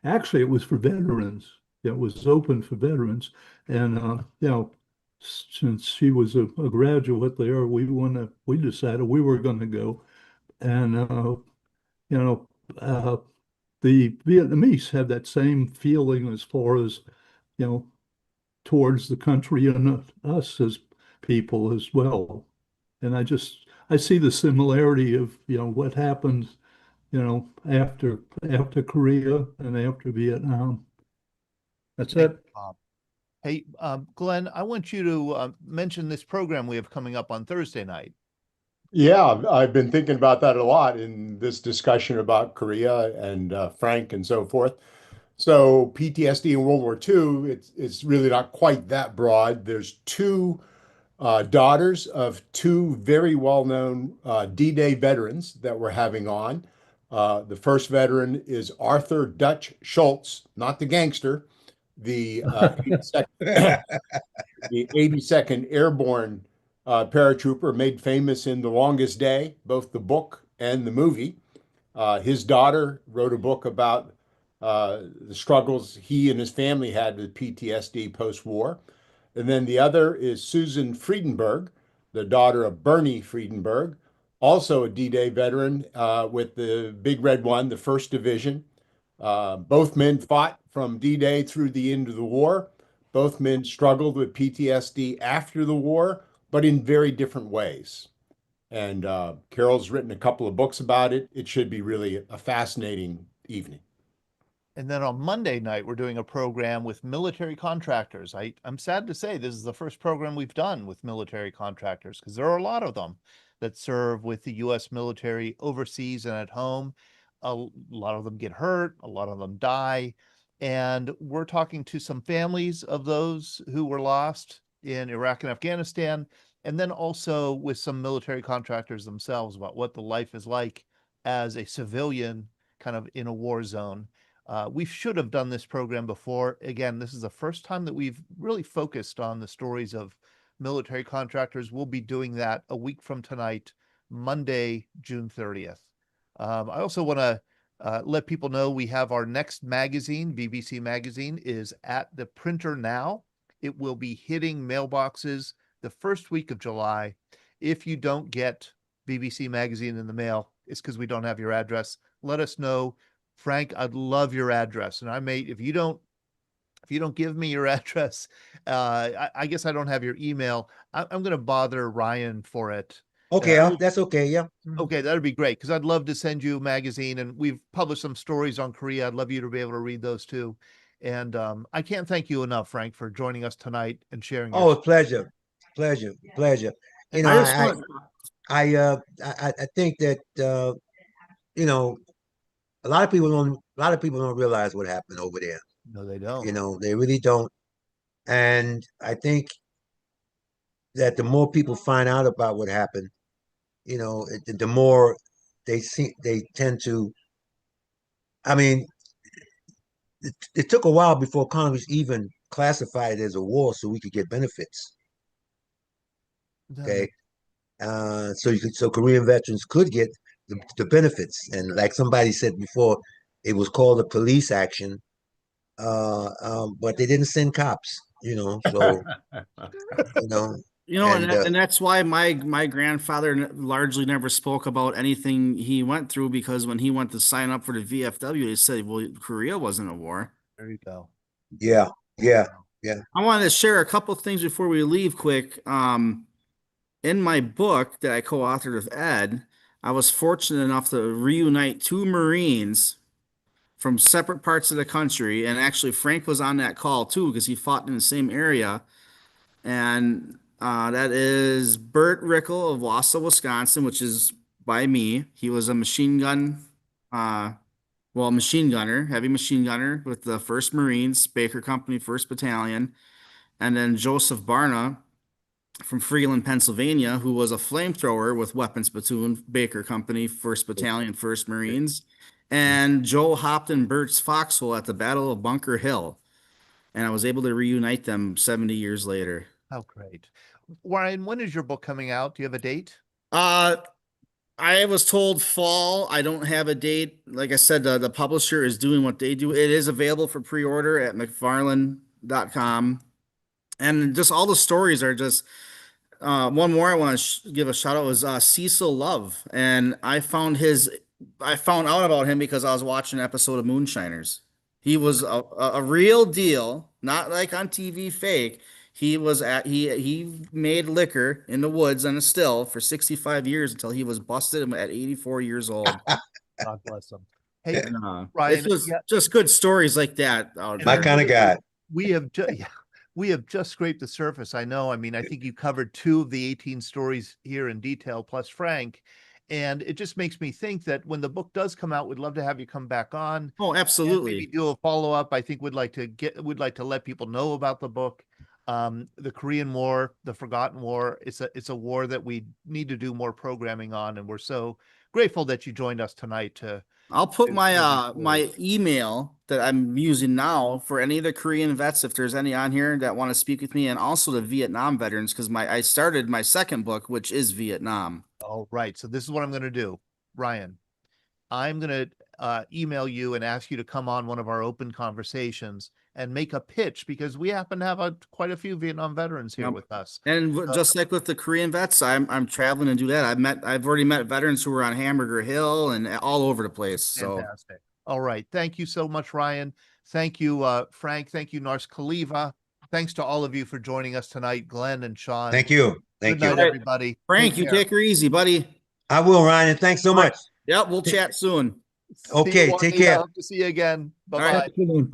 Actually, it was for veterans. It was open for veterans, and since she was a graduate there, we decided we were going to go, and you know, uh, the Vietnamese had that same feeling as far as towards the country and us as people as well. And I see the similarity of what happened after Korea and after Vietnam. That's it. Bob. Hey, Glenn, I want you to mention this program we have coming up on Thursday night. Yeah, I've been thinking about that a lot in this discussion about Korea and Frank and so forth. So PTSD in World War II, it's really not quite that broad. There's two daughters of two very well-known D-Day veterans that we're having on. The first veteran is Arthur Dutch Schultz, not the gangster. The the 82nd Airborne paratrooper, made famous in The Longest Day, both the book and the movie. His daughter wrote a book about the struggles he and his family had with PTSD post-war. And then the other is Susan Friedenberg, the daughter of Bernie Friedenberg, also a D-Day veteran with the Big Red One, the 1st Division. Both men fought from D-Day through the end of the war. Both men struggled with PTSD after the war, but in very different ways. And Carol's written a couple of books about it. It should be really a fascinating evening. And then on Monday night, we're doing a program with military contractors. I'm sad to say this is the first program we've done with military contractors, because there are a lot of them that serve with the U.S. military overseas and at home. A lot of them get hurt, a lot of them die. And we're talking to some families of those who were lost in Iraq and Afghanistan, and then also with some military contractors themselves about what the life is like as a civilian kind of in a war zone. We should have done this program before. Again, this is the first time that we've really focused on the stories of military contractors. We'll be doing that a week from tonight, Monday, June 30th. I also want to let people know we have our next magazine, BBC Magazine, is at the printer now. It will be hitting mailboxes the first week of July. If you don't get BBC Magazine in the mail, it's because we don't have your address. Let us know. Frank, I'd love your address. And I may, if you don't give me your address, I guess I don't have your email. I'm going to bother Ryan for it. Okay, that's okay. Yeah. Okay, that'd be great, because I'd love to send you a magazine, and we've published some stories on Korea. I'd love you to be able to read those too. And I can't thank you enough, Frank, for joining us tonight and sharing. Oh, pleasure. You know, I think that you know, a lot of people don't realize what happened over there. No, they don't. You know, they really don't. And I think that the more people find out about what happened, you know, the more they tend to. I mean, it took a while before Congress even classified it as a war, so we could get benefits. Okay, so Korean veterans could get the benefits, and like somebody said before, it was called a police action, but they didn't send cops. You know, so you know. And that's why my grandfather largely never spoke about anything he went through, because when he went to sign up for the VFW, they said, well, Korea wasn't a war. There you go. Yeah. I wanted to share a couple things before we leave quick. In my book that I co-authored with Ed, I was fortunate enough to reunite 2 Marines from separate parts of the country. And actually, Frank was on that call too, because he fought in the same area. And that is Bert Rickel of Wausau, Wisconsin, which is by me. He was a machine gunner, heavy machine gunner with the 1st Marines, Baker Company, 1st Battalion. And then Joseph Barna from Freeland, Pennsylvania, who was a flamethrower with Weapons Platoon, Baker Company, 1st Battalion, 1st Marines. And Joe Hopton Burt's Foxhole at the Battle of Bunker Hill. And I was able to reunite them 70 years later. Oh, great. Ryan, when is your book coming out? Do you have a date? I was told fall. I don't have a date. Like I said, the publisher is doing what they do. It is available for pre-order at McFarland.com. And just all the stories are just, one more I want to give a shout out was Cecil Love. And I found out about him because I was watching an episode of Moonshiners. He was a real deal, not like on TV fake. He made liquor in the woods on a still for 65 years until he was busted at 84 years old. God bless him. Hey, Ryan, Ryan, it was just good stories like that. My kind of guy. We have just scraped the surface. I know. I mean, I think you covered 2 of the 18 stories here in detail, plus Frank. And it just makes me think that when the book does come out, we'd love to have you come back on. Oh, absolutely. Maybe do a follow-up. I think we'd like to let people know about the book. The Korean War, the Forgotten War, it's a war that we need to do more programming on, and we're so grateful that you joined us tonight to. I'll put to my share these my stories. email that I'm using now for any of the Korean vets, if there's any on here that want to speak with me, and also the Vietnam veterans, because I started my second book, which is Vietnam. All right, so this is what I'm going to do, Ryan. I'm going to email you and ask you to come on one of our open conversations and make a pitch, because we happen to have quite a few Vietnam veterans here Yep. with us. And just like with the Korean vets, I'm traveling to do that. I've already met veterans who were on Hamburger Hill and all over the place. So Fantastic. All right. Thank you so much, Ryan. Thank you, Frank. Thank you, Nars Khalifa. Thanks to all of you for joining us tonight, Glenn and Sean. Thank you. Thank Good you. night, everybody. Frank, you take her easy, buddy. I will, Ryan. And thanks so much. Yep, we'll chat soon. See you, Okay, take Juanita. care. Hope to see you again. All Bye-bye. right. Bye.